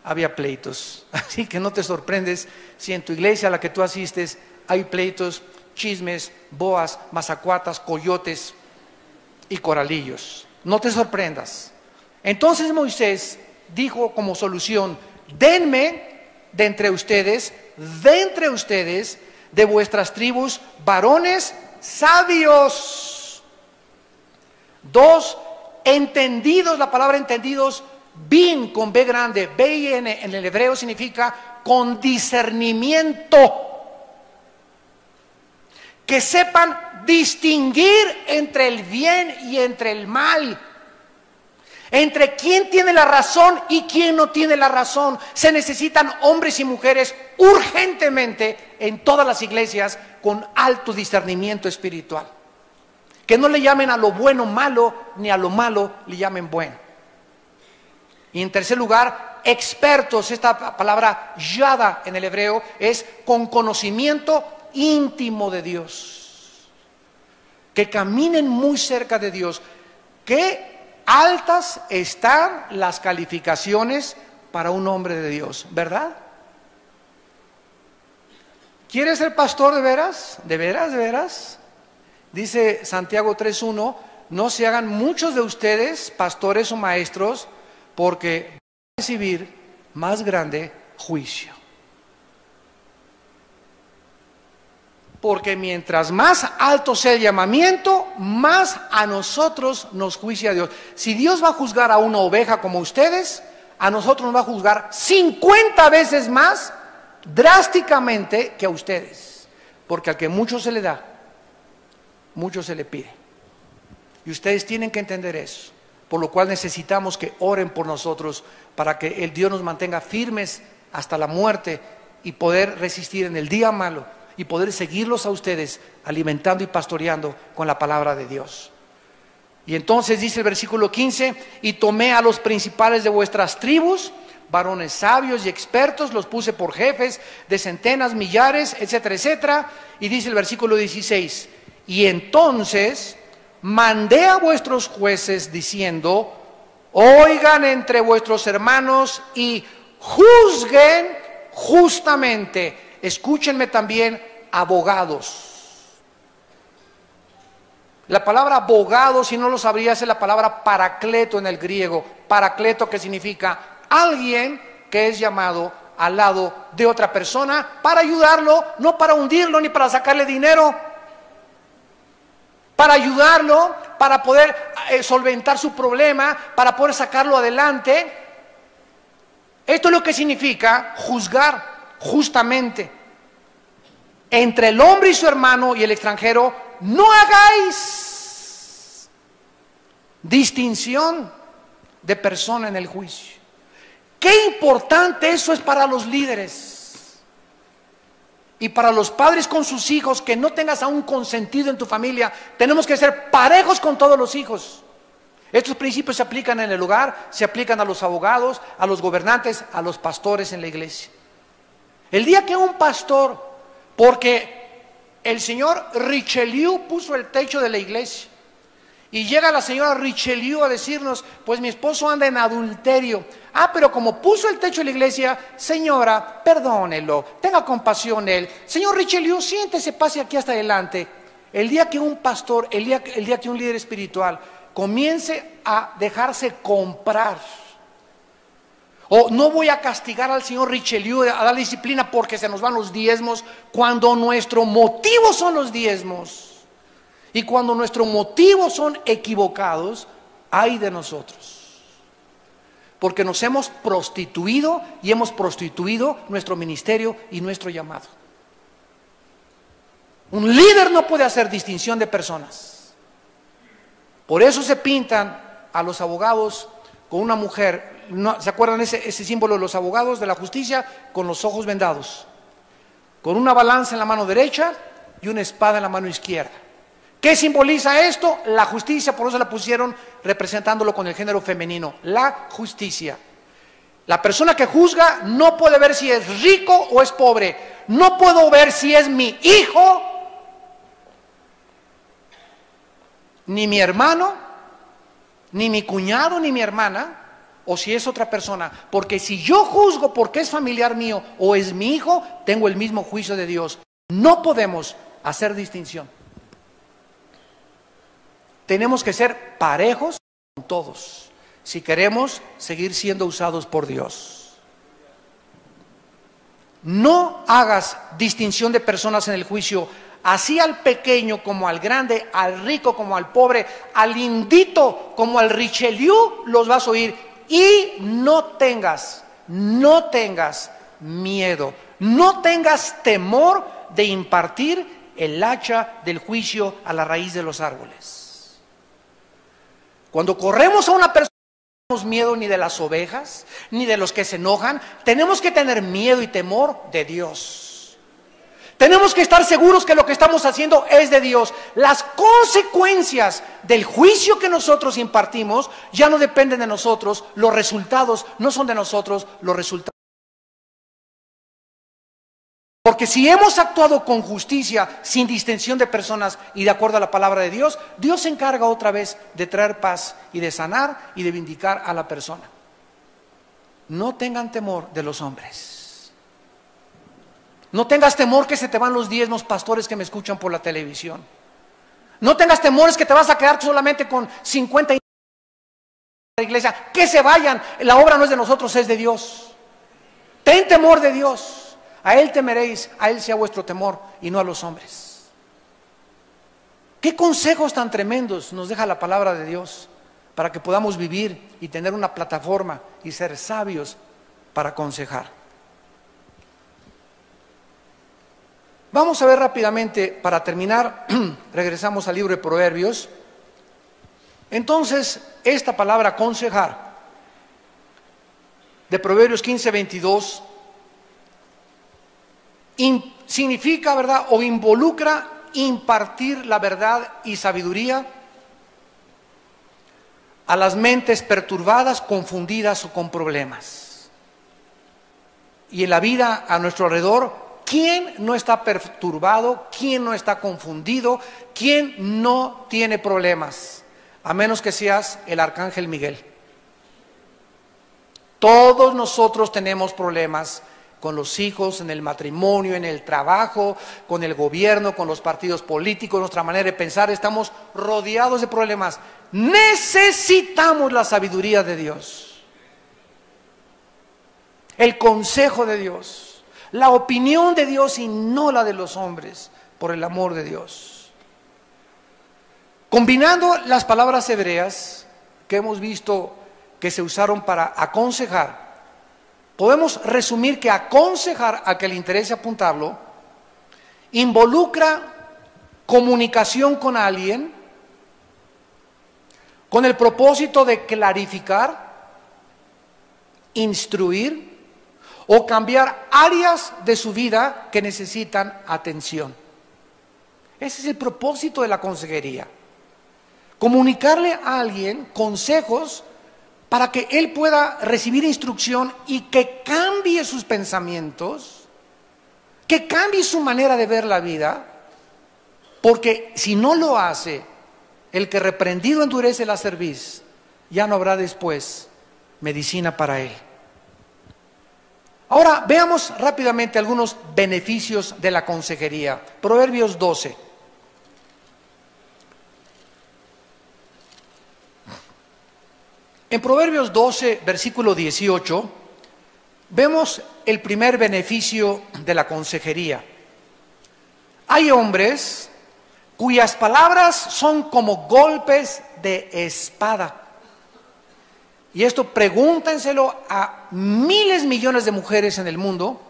Speaker 1: había pleitos. Así que no te sorprendes si en tu iglesia a la que tú asistes hay pleitos, chismes, boas, mazacuatas, coyotes y coralillos. No te sorprendas. Entonces Moisés dijo como solución, denme de entre ustedes, de vuestras tribus, varones sabios. 2, entendidos. La palabra entendidos, bin con B grande, B-I-N en el hebreo significa con discernimiento. Que sepan distinguir entre el bien y entre el mal. Entre quién tiene la razón y quién no tiene la razón. Se necesitan hombres y mujeres urgentemente en todas las iglesias con alto discernimiento espiritual. Que no le llamen a lo bueno malo, ni a lo malo le llamen bueno. Y en tercer lugar, expertos. Esta palabra yada en el hebreo es con conocimiento íntimo de Dios. Que caminen muy cerca de Dios. Que altas están las calificaciones para un hombre de Dios, ¿verdad? ¿Quieres ser pastor de veras? ¿De veras, de veras? Dice Santiago 3:1, no se hagan muchos de ustedes pastores o maestros, porque van a recibir más grande juicio. Porque mientras más alto sea el llamamiento, más a nosotros nos juicia Dios. Si Dios va a juzgar a una oveja como ustedes, a nosotros nos va a juzgar 50 veces más drásticamente que a ustedes. Porque al que mucho se le da, mucho se le pide. Y ustedes tienen que entender eso. Por lo cual necesitamos que oren por nosotros para que el Dios nos mantenga firmes hasta la muerte y poder resistir en el día malo. Y poder seguirlos a ustedes alimentando y pastoreando con la palabra de Dios. Y entonces dice el versículo 15, y tomé a los principales de vuestras tribus, varones sabios y expertos, los puse por jefes de centenas, millares, etcétera, etcétera. Y dice el versículo 16, y entonces mandé a vuestros jueces diciendo, oigan entre vuestros hermanos y juzguen justamente. Escúchenme también, abogados. La palabra abogado, si no lo sabrías, es la palabra paracleto en el griego. Paracleto, que significa alguien que es llamado al lado de otra persona para ayudarlo, no para hundirlo ni para sacarle dinero. Para ayudarlo, para poder solventar su problema, para poder sacarlo adelante. Esto es lo que significa juzgar justamente. Entre el hombre y su hermano y el extranjero, no hagáis distinción de persona en el juicio. Qué importante eso es para los líderes y para los padres con sus hijos, que no tengas a un consentido en tu familia. Tenemos que ser parejos con todos los hijos. Estos principios se aplican en el hogar, se aplican a los abogados, a los gobernantes, a los pastores en la iglesia. El día que un pastor, porque el señor Richelieu puso el techo de la iglesia Y llega la señora Richelieu a decirnos, pues mi esposo anda en adulterio. Ah, pero como puso el techo de la iglesia, señora, perdónelo, tenga compasión de él. Señor Richelieu, siéntese, pase aquí hasta adelante. El día que un pastor, el día que un líder espiritual comience a dejarse comprar, o no voy a castigar al señor Richelieu, a dar disciplina porque se nos van los diezmos, cuando nuestro motivo son los diezmos. Y cuando nuestros motivos son equivocados, ay de nosotros. Porque nos hemos prostituido y hemos prostituido nuestro ministerio y nuestro llamado. Un líder no puede hacer distinción de personas. Por eso se pintan a los abogados con una mujer. ¿Se acuerdan ese símbolo de los abogados de la justicia? Con los ojos vendados, con una balanza en la mano derecha y una espada en la mano izquierda. ¿Qué simboliza esto? La justicia, por eso la pusieron representándolo con el género femenino, la justicia. La persona que juzga no puede ver si es rico o es pobre. No puedo ver si es mi hijo, ni mi hermano, ni mi cuñado, ni mi hermana, o si es otra persona. Porque si yo juzgo porque es familiar mío o es mi hijo, tengo el mismo juicio de Dios. No podemos hacer distinción. Tenemos que ser parejos con todos si queremos seguir siendo usados por Dios. No hagas distinción de personas en el juicio, así al pequeño como al grande, al rico como al pobre, al lindito como al Richelieu, los vas a oír. Y no tengas miedo, no tengas temor de impartir el hacha del juicio a la raíz de los árboles. Cuando corremos a una persona, no tenemos miedo ni de las ovejas, ni de los que se enojan. Tenemos que tener miedo y temor de Dios. Tenemos que estar seguros que lo que estamos haciendo es de Dios. Las consecuencias del juicio que nosotros impartimos ya no dependen de nosotros. Los resultados no son de nosotros, los resultados. Porque si hemos actuado con justicia, sin distinción de personas y de acuerdo a la palabra de Dios, Dios se encarga otra vez de traer paz y de sanar y de vindicar a la persona. No tengan temor de los hombres. No tengas temor que se te van los diezmos, pastores que me escuchan por la televisión. No tengas temores que te vas a quedar solamente con 50 de la iglesia. Que se vayan, la obra no es de nosotros, es de Dios. Ten temor de Dios. A Él temeréis, a Él sea vuestro temor y no a los hombres. ¿Qué consejos tan tremendos nos deja la palabra de Dios para que podamos vivir y tener una plataforma y ser sabios para aconsejar? Vamos a ver rápidamente, para terminar, regresamos al libro de Proverbios. Entonces, esta palabra aconsejar, de Proverbios 15:22, significa, ¿verdad?, o involucra impartir la verdad y sabiduría a las mentes perturbadas, confundidas o con problemas. Y en la vida a nuestro alrededor, ¿quién no está perturbado? ¿Quién no está confundido? ¿Quién no tiene problemas? A menos que seas el arcángel Miguel. Todos nosotros tenemos problemas con los hijos, en el matrimonio, en el trabajo, con el gobierno, con los partidos políticos, nuestra manera de pensar. Estamos rodeados de problemas. Necesitamos la sabiduría de Dios, el consejo de Dios, la opinión de Dios y no la de los hombres, por el amor de Dios. Combinando las palabras hebreas que hemos visto que se usaron para aconsejar, podemos resumir que aconsejar, a que le interese apuntarlo, involucra comunicación con alguien con el propósito de clarificar, instruir o cambiar áreas de su vida que necesitan atención. Ese es el propósito de la consejería. Comunicarle a alguien consejos para que él pueda recibir instrucción y que cambie sus pensamientos, que cambie su manera de ver la vida, porque si no lo hace, el que reprendido endurece la cerviz, ya no habrá después medicina para él. Ahora veamos rápidamente algunos beneficios de la consejería. Proverbios 12. En Proverbios 12, versículo 18, vemos el primer beneficio de la consejería. Hay hombres cuyas palabras son como golpes de espada. Y esto pregúntenselo a miles, millones de mujeres en el mundo,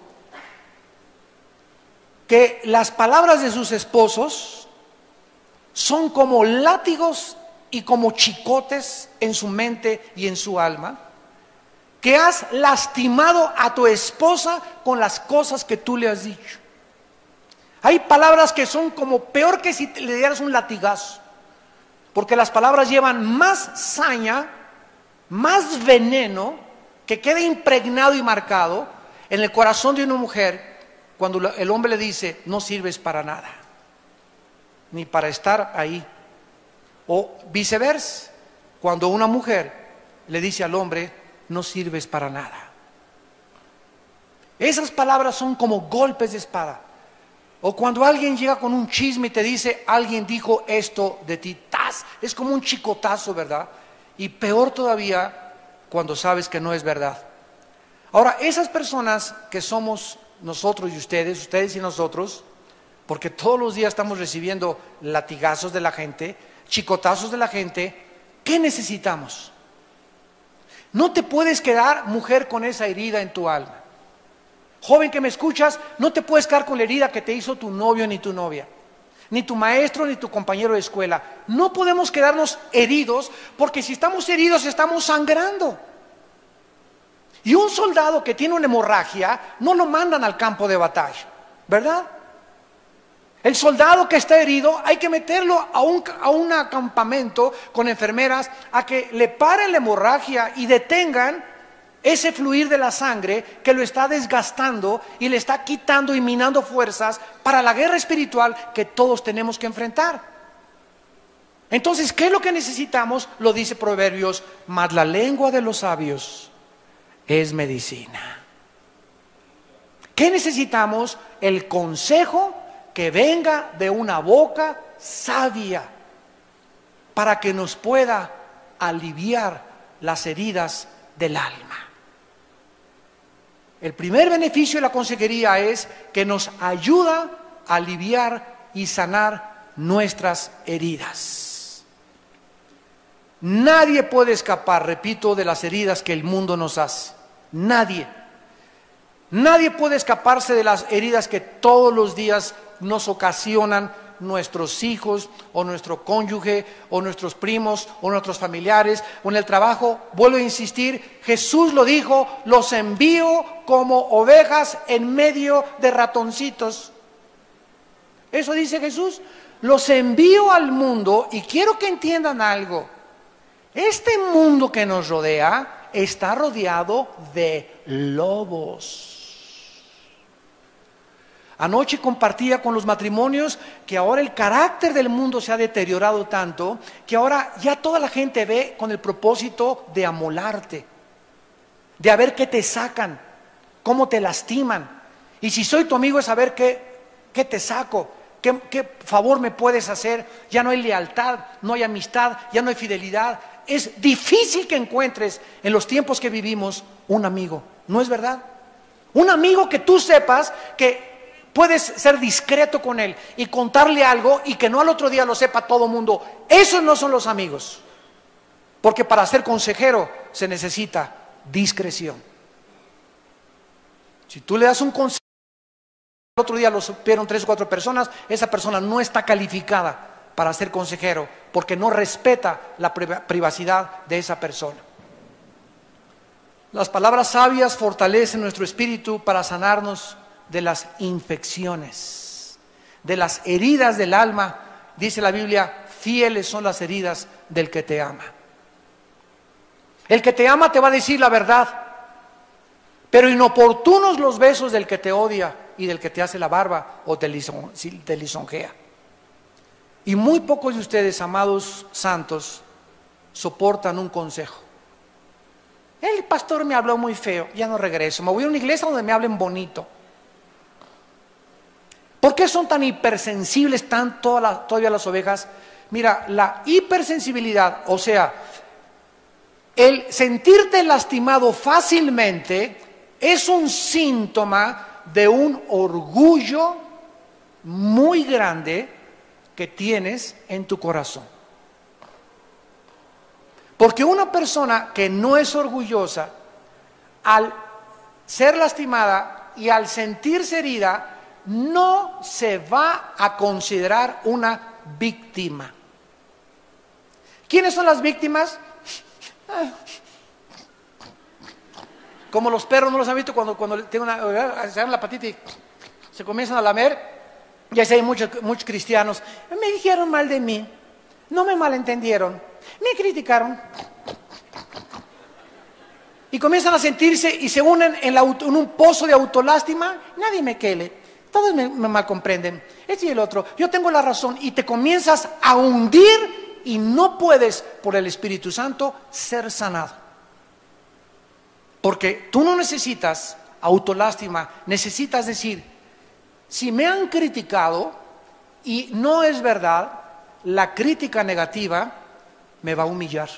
Speaker 1: que las palabras de sus esposos son como látigos y como chicotes en su mente y en su alma, que has lastimado a tu esposa con las cosas que tú le has dicho. Hay palabras que son como peor que si le dieras un latigazo, porque las palabras llevan más saña, más veneno, que queda impregnado y marcado en el corazón de una mujer cuando el hombre le dice: no sirves para nada, ni para estar ahí. O viceversa, cuando una mujer le dice al hombre: no sirves para nada. Esas palabras son como golpes de espada. O cuando alguien llega con un chisme y te dice: alguien dijo esto de ti, ¡tas! Es como un chicotazo, ¿verdad? Y peor todavía cuando sabes que no es verdad. Ahora, esas personas que somos nosotros y ustedes y nosotros, porque todos los días estamos recibiendo latigazos de la gente, chicotazos de la gente, ¿qué necesitamos? No te puedes quedar, mujer, con esa herida en tu alma. Joven que me escuchas, no te puedes quedar con la herida que te hizo tu novio ni tu novia, ni tu maestro ni tu compañero de escuela. No podemos quedarnos heridos, porque si estamos heridos estamos sangrando. Y un soldado que tiene una hemorragia no lo mandan al campo de batalla, ¿verdad? El soldado que está herido hay que meterlo a un campamento con enfermeras a que le paren la hemorragia y detengan ese fluir de la sangre que lo está desgastando y le está quitando y minando fuerzas para la guerra espiritual que todos tenemos que enfrentar. Entonces, ¿qué es lo que necesitamos? Lo dice Proverbios: mas la lengua de los sabios es medicina. ¿Qué necesitamos? El consejo que venga de una boca sabia para que nos pueda aliviar las heridas del alma. El primer beneficio de la consejería es que nos ayuda a aliviar y sanar nuestras heridas. Nadie puede escapar, repito, de las heridas que el mundo nos hace. Nadie. Nadie puede escaparse de las heridas que todos los días nos ocasionan nuestros hijos o nuestro cónyuge o nuestros primos o nuestros familiares o en el trabajo. Vuelvo a insistir, Jesús lo dijo: los envío como ovejas en medio de ratoncitos. Eso dice Jesús, los envío al mundo. Y quiero que entiendan algo: este mundo que nos rodea está rodeado de lobos. Anoche compartía con los matrimonios que ahora el carácter del mundo se ha deteriorado tanto que ahora ya toda la gente ve con el propósito de amolarte, de a ver qué te sacan, cómo te lastiman. Y si soy tu amigo es a ver qué te saco, qué favor me puedes hacer. Ya no hay lealtad, no hay amistad, ya no hay fidelidad. Es difícil que encuentres en los tiempos que vivimos un amigo, ¿no es verdad? Un amigo que tú sepas que puedes ser discreto con él y contarle algo y que no al otro día lo sepa todo el mundo. Esos no son los amigos. Porque para ser consejero se necesita discreción. Si tú le das un consejo, el otro día lo supieron 3 o 4 personas, esa persona no está calificada para ser consejero porque no respeta la privacidad de esa persona. Las palabras sabias fortalecen nuestro espíritu para sanarnos de las infecciones, de las heridas del alma. Dice la Biblia: fieles son las heridas del que te ama. El que te ama te va a decir la verdad, pero inoportunos los besos del que te odia y del que te hace la barba o te lisonjea. Y muy pocos de ustedes, amados santos, soportan un consejo. El pastor me habló muy feo, ya no regreso. Me voy a una iglesia donde me hablen bonito. ¿Por qué son tan hipersensibles todavía las ovejas? Mira, la hipersensibilidad, o sea, el sentirte lastimado fácilmente es un síntoma de un orgullo muy grande que tienes en tu corazón. Porque una persona que no es orgullosa, al ser lastimada y al sentirse herida, no se va a considerar una víctima. ¿Quiénes son las víctimas? Como los perros, ¿no los han visto cuando tienen se dan la patita y se comienzan a lamer? Ya sé, hay muchos cristianos. Me dijeron mal de mí, no me malentendieron, me criticaron. Y comienzan a sentirse y se unen en un pozo de autolástima. Nadie me quiere, todos me mal comprenden, este y el otro, yo tengo la razón. Y te comienzas a hundir y no puedes, por el Espíritu Santo, ser sanado. Porque tú no necesitas autolástima, necesitas decir, si me han criticado y no es verdad, la crítica negativa me va a humillar.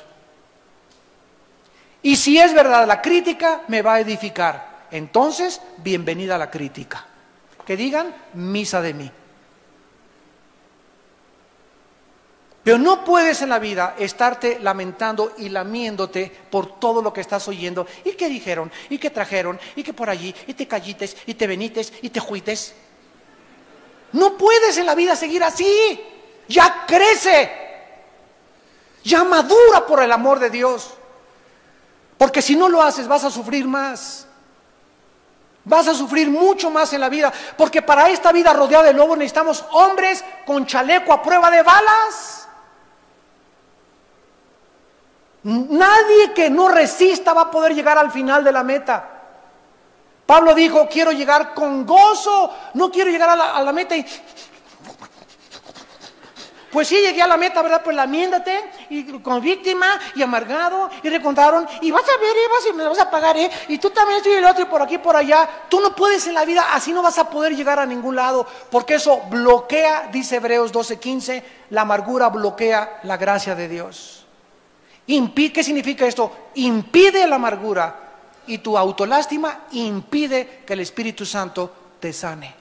Speaker 1: Y si es verdad, la crítica me va a edificar. Entonces, bienvenida a la crítica. Que digan misa de mí. Pero no puedes en la vida estarte lamentando y lamiéndote por todo lo que estás oyendo. ¿Y qué dijeron? ¿Y qué trajeron? ¿Y qué por allí? ¿Y te callites? ¿Y te benites? ¿Y te juites? No puedes en la vida seguir así. Ya crece. Ya madura por el amor de Dios. Porque si no lo haces vas a sufrir más. Vas a sufrir mucho más en la vida. Porque para esta vida rodeada de lobos necesitamos hombres con chaleco a prueba de balas. Nadie que no resista va a poder llegar al final de la meta. Pablo dijo, quiero llegar con gozo, no quiero llegar a la meta y... Pues sí, llegué a la meta, ¿verdad? Pues lamiéndate, y con víctima, y amargado, y recontaron, y vas a ver, y me vas a pagar, y tú también estoy el otro, y por aquí, por allá. Tú no puedes en la vida, así no vas a poder llegar a ningún lado, porque eso bloquea, dice Hebreos 12:15, la amargura bloquea la gracia de Dios. ¿Qué significa esto? Impide la amargura, y tu autolástima impide que el Espíritu Santo te sane.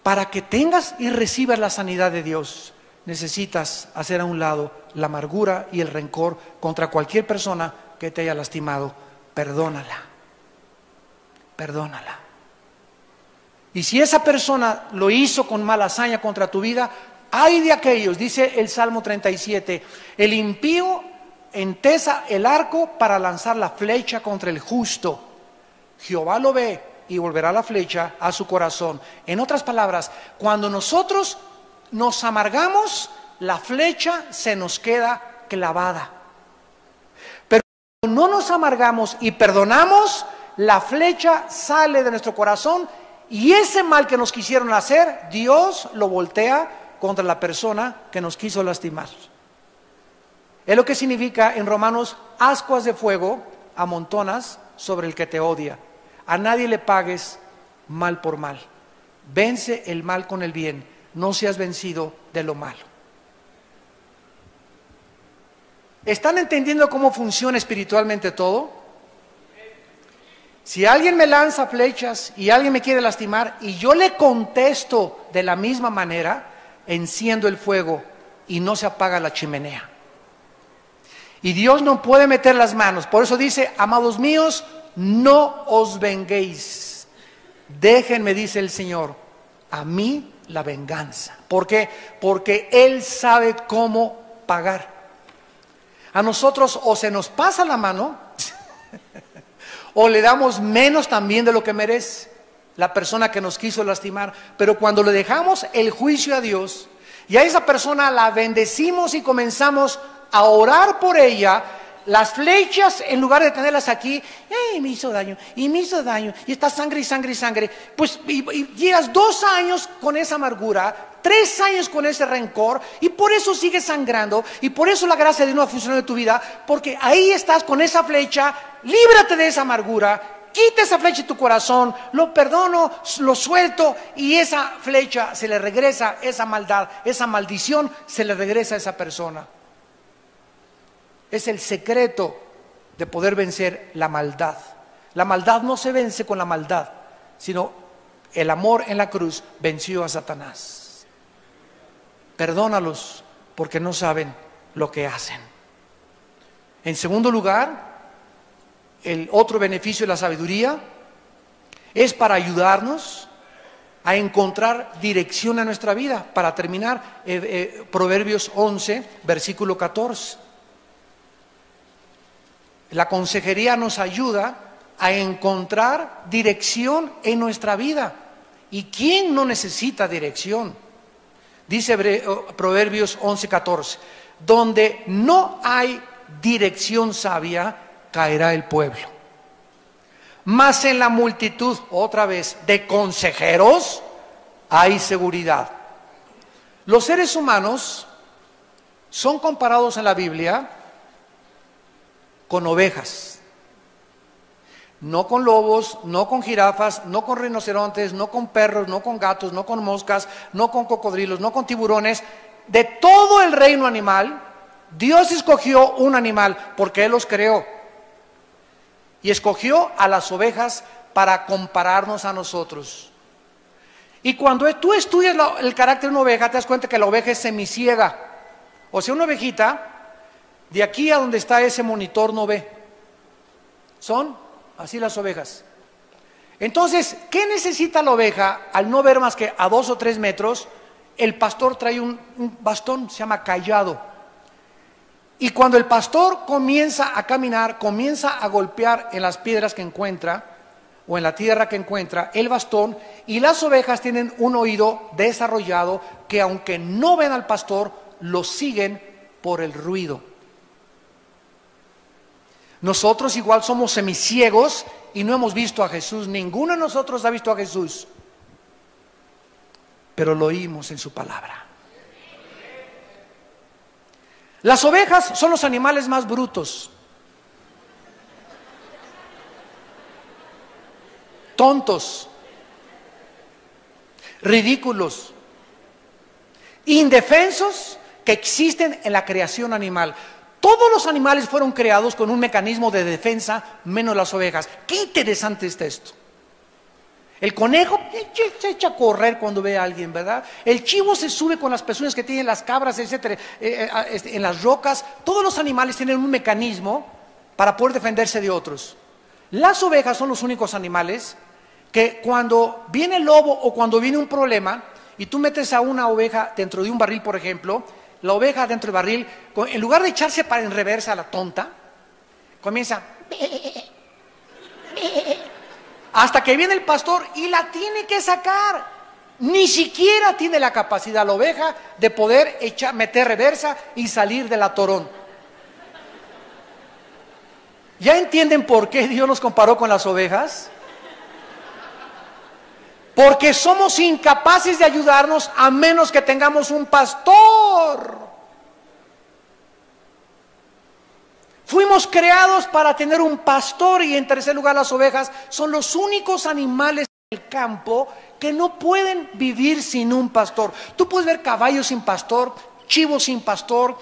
Speaker 1: Para que tengas y recibas la sanidad de Dios, necesitas hacer a un lado la amargura y el rencor contra cualquier persona que te haya lastimado. Perdónala. Perdónala. Y si esa persona lo hizo con mala hazaña contra tu vida, ay de aquellos, dice el Salmo 37, el impío entesa el arco para lanzar la flecha contra el justo. Jehová lo ve y volverá la flecha a su corazón. En otras palabras, cuando nosotros nos amargamos, la flecha se nos queda clavada. Pero cuando no nos amargamos y perdonamos, la flecha sale de nuestro corazón y ese mal que nos quisieron hacer, Dios lo voltea contra la persona que nos quiso lastimar. Es lo que significa en Romanos, ascuas de fuego amontonas sobre el que te odia. A nadie le pagues mal por mal. Vence el mal con el bien. No seas vencido de lo malo. ¿Están entendiendo cómo funciona espiritualmente todo? Si alguien me lanza flechas y alguien me quiere lastimar y yo le contesto de la misma manera, enciendo el fuego y no se apaga la chimenea. Y Dios no puede meter las manos. Por eso dice, amados míos, no os venguéis, déjenme, dice el Señor, a mí la venganza. ¿Por qué? Porque Él sabe cómo pagar. A nosotros o se nos pasa la mano o le damos menos también de lo que merece la persona que nos quiso lastimar. Pero cuando le dejamos el juicio a Dios y a esa persona la bendecimos y comenzamos a orar por ella, Las flechas, en lugar de tenerlas aquí, me hizo daño, y me hizo daño, y está sangre y sangre y sangre. Pues y llevas 2 años con esa amargura, 3 años con ese rencor, y por eso sigues sangrando, y por eso la gracia de Dios no ha funcionado en tu vida, porque ahí estás con esa flecha. Líbrate de esa amargura, quita esa flecha de tu corazón, lo perdono, lo suelto, y esa flecha se le regresa, esa maldad, esa maldición se le regresa a esa persona. Es el secreto de poder vencer la maldad. La maldad no se vence con la maldad, sino el amor en la cruz venció a Satanás. Perdónalos porque no saben lo que hacen. En segundo lugar, el otro beneficio de la sabiduría es para ayudarnos a encontrar dirección a nuestra vida. Para terminar, Proverbios 11, versículo 14. La consejería nos ayuda a encontrar dirección en nuestra vida. ¿Y quién no necesita dirección? Dice Proverbios 11:14, donde no hay dirección sabia, caerá el pueblo. Mas en la multitud, otra vez, de consejeros, hay seguridad. Los seres humanos son comparados en la Biblia con ovejas, no con lobos, no con jirafas, no con rinocerontes, no con perros, no con gatos, no con moscas, no con cocodrilos, no con tiburones. De todo el reino animal, Dios escogió un animal porque Él los creó, y escogió a las ovejas para compararnos a nosotros. Y cuando tú estudias el carácter de una oveja, te das cuenta que la oveja es semiciega. O sea, una ovejita, de aquí a donde está ese monitor no ve. Son así las ovejas. Entonces, ¿qué necesita la oveja al no ver más que a 2 o 3 metros? El pastor trae un bastón, se llama cayado. Y cuando el pastor comienza a caminar, comienza a golpear en las piedras que encuentra o en la tierra que encuentra el bastón, y las ovejas tienen un oído desarrollado que, aunque no ven al pastor, lo siguen por el ruido. Nosotros igual somos semiciegos y no hemos visto a Jesús. Ninguno de nosotros ha visto a Jesús, pero lo oímos en su palabra. Las ovejas son los animales más brutos, tontos, ridículos, indefensos que existen en la creación animal. Todos los animales fueron creados con un mecanismo de defensa, menos las ovejas. Qué interesante está esto. El conejo se echa a correr cuando ve a alguien, ¿verdad? El chivo se sube con las pezuñas que tienen las cabras, etcétera, en las rocas. Todos los animales tienen un mecanismo para poder defenderse de otros. Las ovejas son los únicos animales que, cuando viene el lobo o cuando viene un problema y tú metes a una oveja dentro de un barril, por ejemplo, la oveja dentro del barril, en lugar de echarse para en reversa a la tonta, comienza hasta que viene el pastor y la tiene que sacar. Ni siquiera tiene la capacidad la oveja de poder meter reversa y salir del atorón. ¿Ya entienden por qué Dios nos comparó con las ovejas? Porque somos incapaces de ayudarnos a menos que tengamos un pastor. Fuimos creados para tener un pastor, y en tercer lugar las ovejas son los únicos animales del campo que no pueden vivir sin un pastor. Tú puedes ver caballos sin pastor, chivos sin pastor,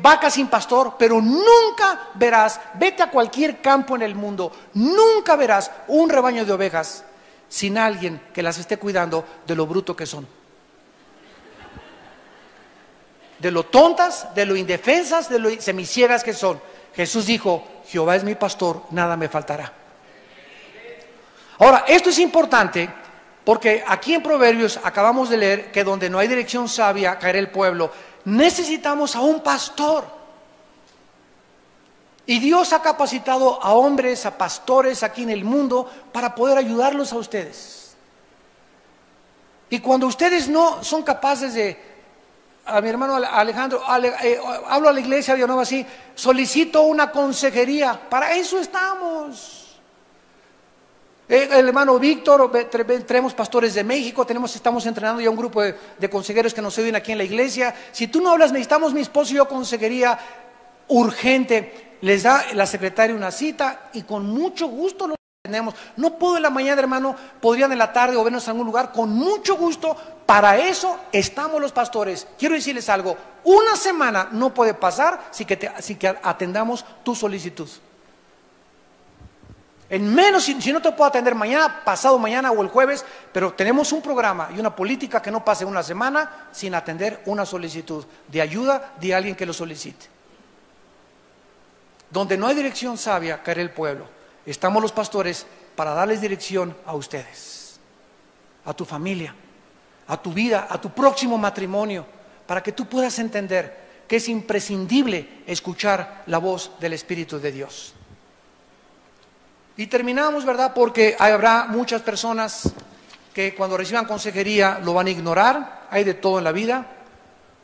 Speaker 1: vacas sin pastor, pero nunca verás, vete a cualquier campo en el mundo, nunca verás un rebaño de ovejas sin alguien que las esté cuidando de lo bruto que son, de lo tontas, de lo indefensas, de lo semiciegas que son. Jesús dijo: Jehová es mi pastor, nada me faltará. Ahora, esto es importante porque aquí en Proverbios acabamos de leer que donde no hay dirección sabia, caerá el pueblo. Necesitamos a un pastor. Y Dios ha capacitado a hombres, a pastores aquí en el mundo para poder ayudarlos a ustedes. Y cuando ustedes no son capaces de a mi hermano Alejandro, hablo a la iglesia de nuevo así, solicito una consejería, para eso estamos. El hermano Víctor, tenemos pastores de México, estamos entrenando ya un grupo de consejeros que nos ayudan aquí en la iglesia. Si tú no hablas, necesitamos mi esposo y yo consejería urgente. Les da la secretaria una cita y con mucho gusto lo tenemos. No puedo en la mañana, hermano, podrían en la tarde o vernos en algún lugar, con mucho gusto. Para eso estamos los pastores. Quiero decirles algo, una semana no puede pasar sin que atendamos tu solicitud. En menos, si no te puedo atender mañana, pasado mañana o el jueves, pero tenemos un programa y una política que no pase una semana sin atender una solicitud de ayuda de alguien que lo solicite. Donde no hay dirección sabia, caerá el pueblo. Estamos los pastores para darles dirección a ustedes, a tu familia, a tu vida, a tu próximo matrimonio, para que tú puedas entender que es imprescindible escuchar la voz del Espíritu de Dios. Y terminamos, ¿verdad? Porque habrá muchas personas que cuando reciban consejería lo van a ignorar. Hay de todo en la vida.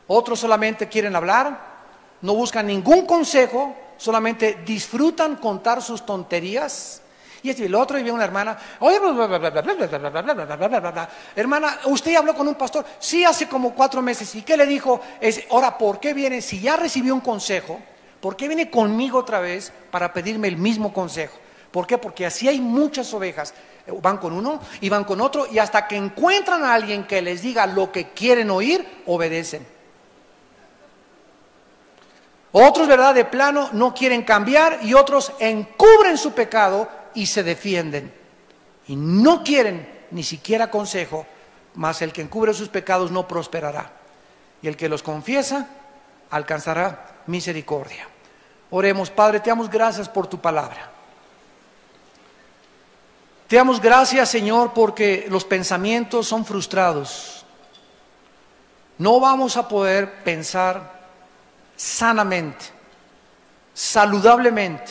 Speaker 1: Otros solamente quieren hablar, no buscan ningún consejo, solamente disfrutan contar sus tonterías. Y el otro, y viene una hermana, oye, hermana, ¿usted habló con un pastor? Sí, hace como 4 meses. ¿Y qué le dijo? Ahora, ¿por qué viene? Si ya recibió un consejo, ¿por qué viene conmigo otra vez para pedirme el mismo consejo? ¿Por qué? Porque así hay muchas ovejas. Van con uno y van con otro, y hasta que encuentran a alguien que les diga lo que quieren oír, obedecen. Otros, ¿verdad?, de plano no quieren cambiar, y otros encubren su pecado y se defienden. Y no quieren ni siquiera consejo, mas el que encubre sus pecados no prosperará. Y el que los confiesa alcanzará misericordia. Oremos. Padre, te damos gracias por tu palabra. Te damos gracias, Señor, porque los pensamientos son frustrados. No vamos a poder pensar sanamente, saludablemente,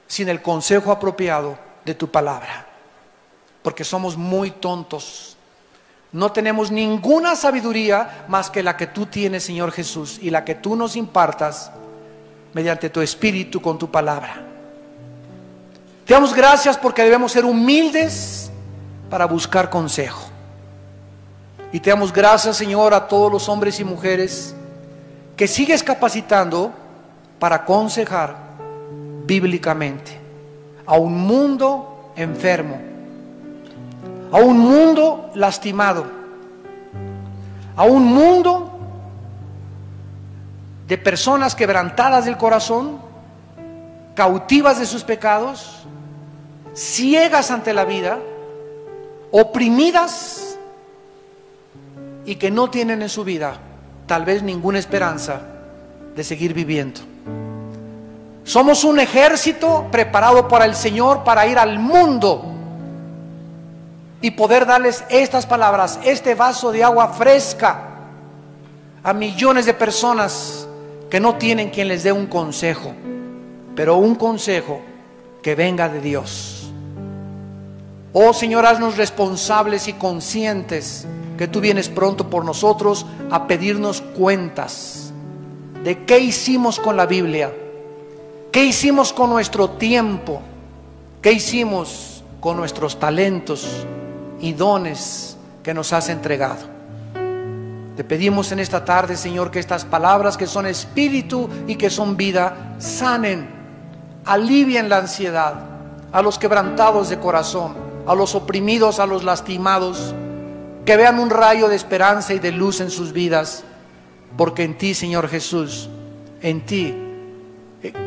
Speaker 1: sin el consejo apropiado de tu palabra, porque somos muy tontos. No tenemos ninguna sabiduría más que la que tú tienes, Señor Jesús, y la que tú nos impartas mediante tu Espíritu con tu palabra. Te damos gracias porque debemos ser humildes para buscar consejo. Y te damos gracias, Señor, a todos los hombres y mujeres que sigues capacitando para aconsejar bíblicamente a un mundo enfermo, a un mundo lastimado, a un mundo de personas quebrantadas del corazón, cautivas de sus pecados, ciegas ante la vida, oprimidas, y que no tienen en su vida tal vez ninguna esperanza de seguir viviendo. Somos un ejército preparado para el Señor para ir al mundo y poder darles estas palabras, este vaso de agua fresca a millones de personas que no tienen quien les dé un consejo, pero un consejo que venga de Dios. Oh Señor, haznos responsables y conscientes que tú vienes pronto por nosotros a pedirnos cuentas de qué hicimos con la Biblia, qué hicimos con nuestro tiempo, qué hicimos con nuestros talentos y dones que nos has entregado. Te pedimos en esta tarde, Señor, que estas palabras que son espíritu y que son vida sanen, alivien la ansiedad a los quebrantados de corazón, a los oprimidos, a los lastimados, que vean un rayo de esperanza y de luz en sus vidas, porque en ti, Señor Jesús, en ti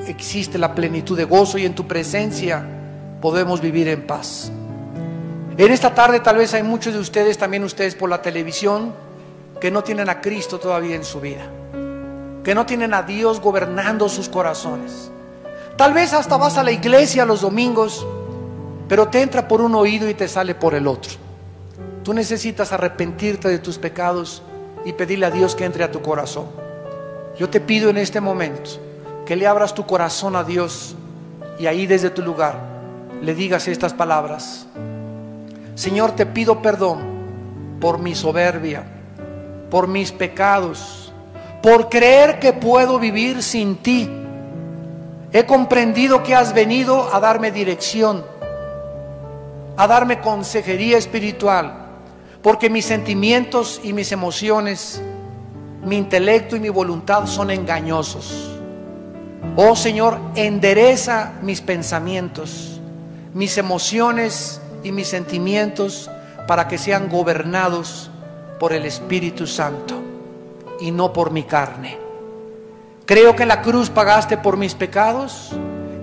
Speaker 1: existe la plenitud de gozo, y en tu presencia podemos vivir en paz. En esta tarde tal vez hay muchos de ustedes, también ustedes por la televisión, que no tienen a Cristo todavía en su vida, que no tienen a Dios gobernando sus corazones. Tal vez hasta vas a la iglesia los domingos, pero te entra por un oído y te sale por el otro. Tú necesitas arrepentirte de tus pecados y pedirle a Dios que entre a tu corazón. Yo te pido en este momento que le abras tu corazón a Dios, y ahí desde tu lugar le digas estas palabras: Señor, te pido perdón por mi soberbia, por mis pecados, por creer que puedo vivir sin ti. He comprendido que has venido a darme dirección, a darme consejería espiritual, porque mis sentimientos y mis emociones, mi intelecto y mi voluntad son engañosos. Oh Señor, endereza mis pensamientos, mis emociones y mis sentimientos para que sean gobernados por el Espíritu Santo y no por mi carne. Creo que en la cruz pagaste por mis pecados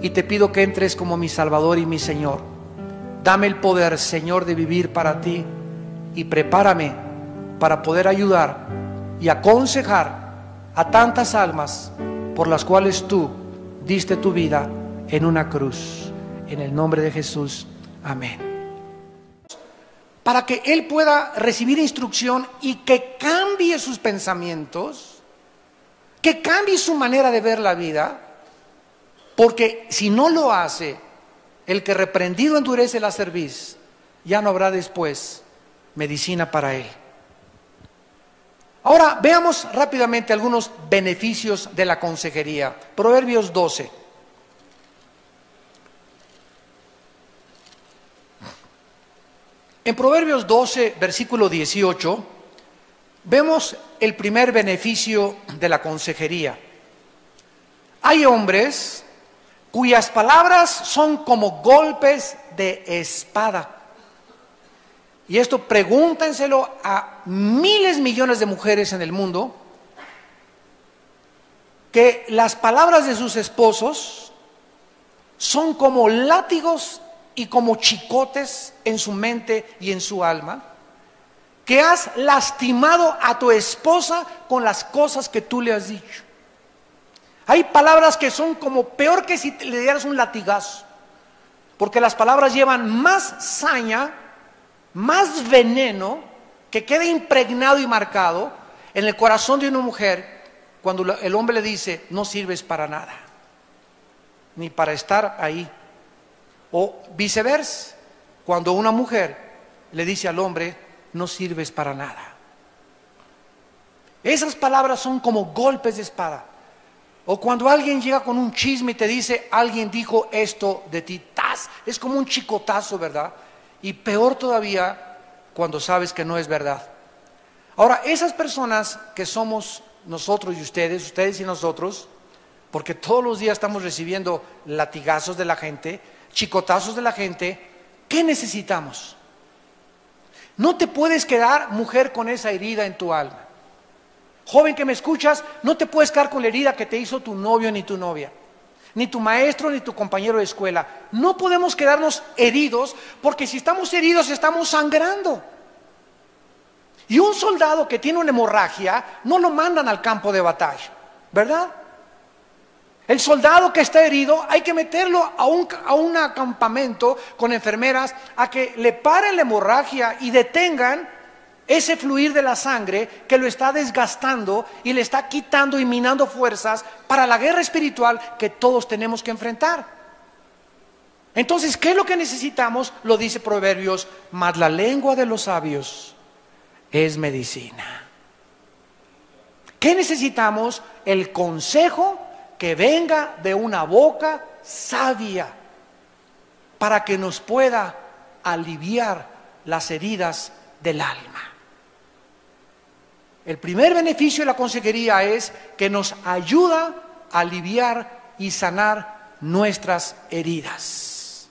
Speaker 1: y te pido que entres como mi Salvador y mi Señor. Dame el poder, Señor, de vivir para ti y prepárame para poder ayudar y aconsejar a tantas almas por las cuales tú diste tu vida en una cruz. En el nombre de Jesús, amén. Para que él pueda recibir instrucción y que cambie sus pensamientos, que cambie su manera de ver la vida, porque si no lo hace, el que reprendido endurece la cerviz, ya no habrá después medicina para él. Ahora veamos rápidamente algunos beneficios de la consejería. Proverbios 12. En Proverbios 12, versículo 18, vemos el primer beneficio de la consejería. Hay hombres cuyas palabras son como golpes de espada. Y esto pregúntenselo a miles, millones de mujeres en el mundo, que las palabras de sus esposos son como látigos y como chicotes en su mente y en su alma, que has lastimado a tu esposa con las cosas que tú le has dicho. Hay palabras que son como peor que si le dieras un latigazo, porque las palabras llevan más saña, más veneno, que queda impregnado y marcado en el corazón de una mujer cuando el hombre le dice: no sirves para nada, ni para estar ahí. O viceversa, cuando una mujer le dice al hombre: no sirves para nada. Esas palabras son como golpes de espada. O cuando alguien llega con un chisme y te dice: alguien dijo esto de ti, ¡tas! Es como un chicotazo, ¿verdad? Y peor todavía cuando sabes que no es verdad. Ahora, esas personas que somos nosotros y ustedes y nosotros, porque todos los días estamos recibiendo latigazos de la gente, chicotazos de la gente, ¿qué necesitamos? No te puedes quedar, mujer, con esa herida en tu alma. Joven que me escuchas, no te puedes quedar con la herida que te hizo tu novio ni tu novia, ni tu maestro ni tu compañero de escuela. No podemos quedarnos heridos, porque si estamos heridos estamos sangrando. Y un soldado que tiene una hemorragia no lo mandan al campo de batalla, ¿verdad? El soldado que está herido hay que meterlo a un campamento con enfermeras a que le paren la hemorragia y detengan ese fluir de la sangre que lo está desgastando y le está quitando y minando fuerzas para la guerra espiritual que todos tenemos que enfrentar. Entonces, ¿qué es lo que necesitamos? Lo dice Proverbios: mas la lengua de los sabios es medicina. ¿Qué necesitamos? El consejo que venga de una boca sabia para que nos pueda aliviar las heridas del alma. El primer beneficio de la consejería es que nos ayuda a aliviar y sanar nuestras heridas.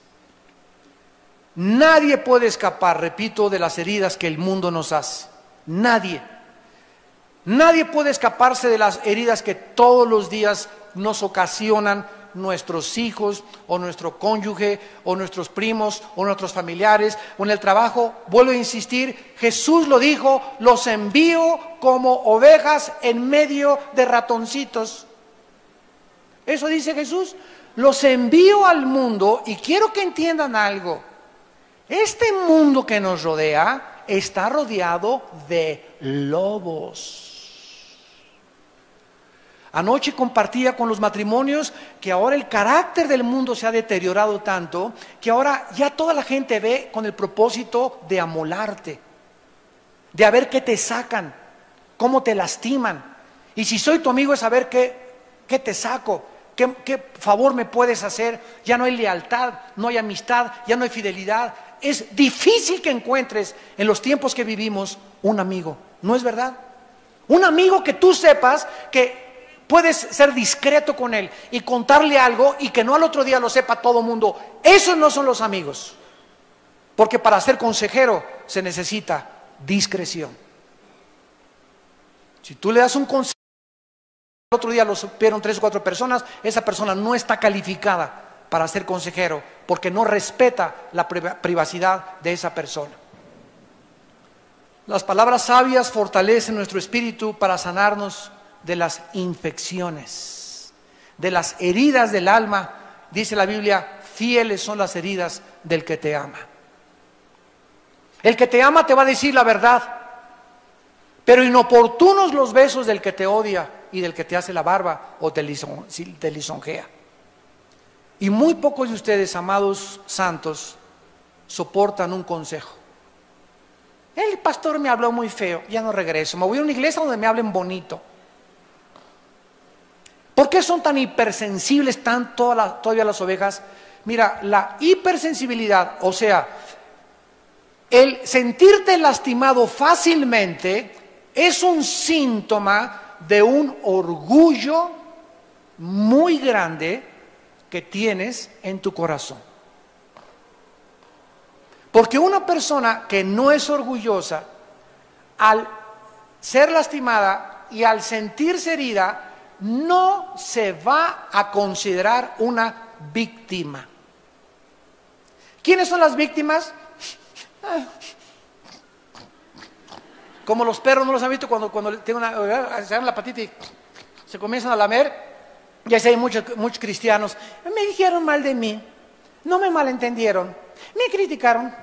Speaker 1: Nadie puede escapar, repito, de las heridas que el mundo nos hace. Nadie. Nadie puede escaparse de las heridas que todos los días nos ocasionan nuestros hijos o nuestro cónyuge o nuestros primos o nuestros familiares o en el trabajo. Vuelvo a insistir, Jesús lo dijo: los envío como ovejas en medio de ratoncitos. Eso dice Jesús, los envío al mundo. Y quiero que entiendan algo: este mundo que nos rodea está rodeado de lobos. Anoche compartía con los matrimonios que ahora el carácter del mundo se ha deteriorado tanto que ahora ya toda la gente ve con el propósito de amolarte, de a ver qué te sacan, cómo te lastiman. Y si soy tu amigo es saber qué te saco, qué favor me puedes hacer. Ya no hay lealtad, no hay amistad, ya no hay fidelidad. Es difícil que encuentres en los tiempos que vivimos un amigo, ¿no es verdad? Un amigo que tú sepas que puedes ser discreto con él y contarle algo y que no al otro día lo sepa todo el mundo. Esos no son los amigos. Porque para ser consejero se necesita discreción. Si tú le das un consejo, el otro día lo supieron 3 o 4 personas, esa persona no está calificada para ser consejero porque no respeta la privacidad de esa persona. Las palabras sabias fortalecen nuestro espíritu para sanarnos de las infecciones, de las heridas del alma. Dice la Biblia, fieles son las heridas del que te ama. El que te ama te va a decir la verdad, pero inoportunos los besos del que te odia y del que te hace la barba o te lisonjea. Y muy pocos de ustedes, amados santos, soportan un consejo. El pastor me habló muy feo, ya no regreso, me voy a una iglesia donde me hablen bonito. ¿Por qué son tan hipersensibles todavía las ovejas? Mira, la hipersensibilidad, o sea, el sentirte lastimado fácilmente es un síntoma de un orgullo muy grande que tienes en tu corazón. Porque una persona que no es orgullosa, al ser lastimada y al sentirse herida, no se va a considerar una víctima. ¿Quiénes son las víctimas? Como los perros, ¿no los han visto cuando se dan la patita y se comienzan a lamer? Ya sé, hay muchos cristianos. Me dijeron mal de mí, no me malentendieron, me criticaron.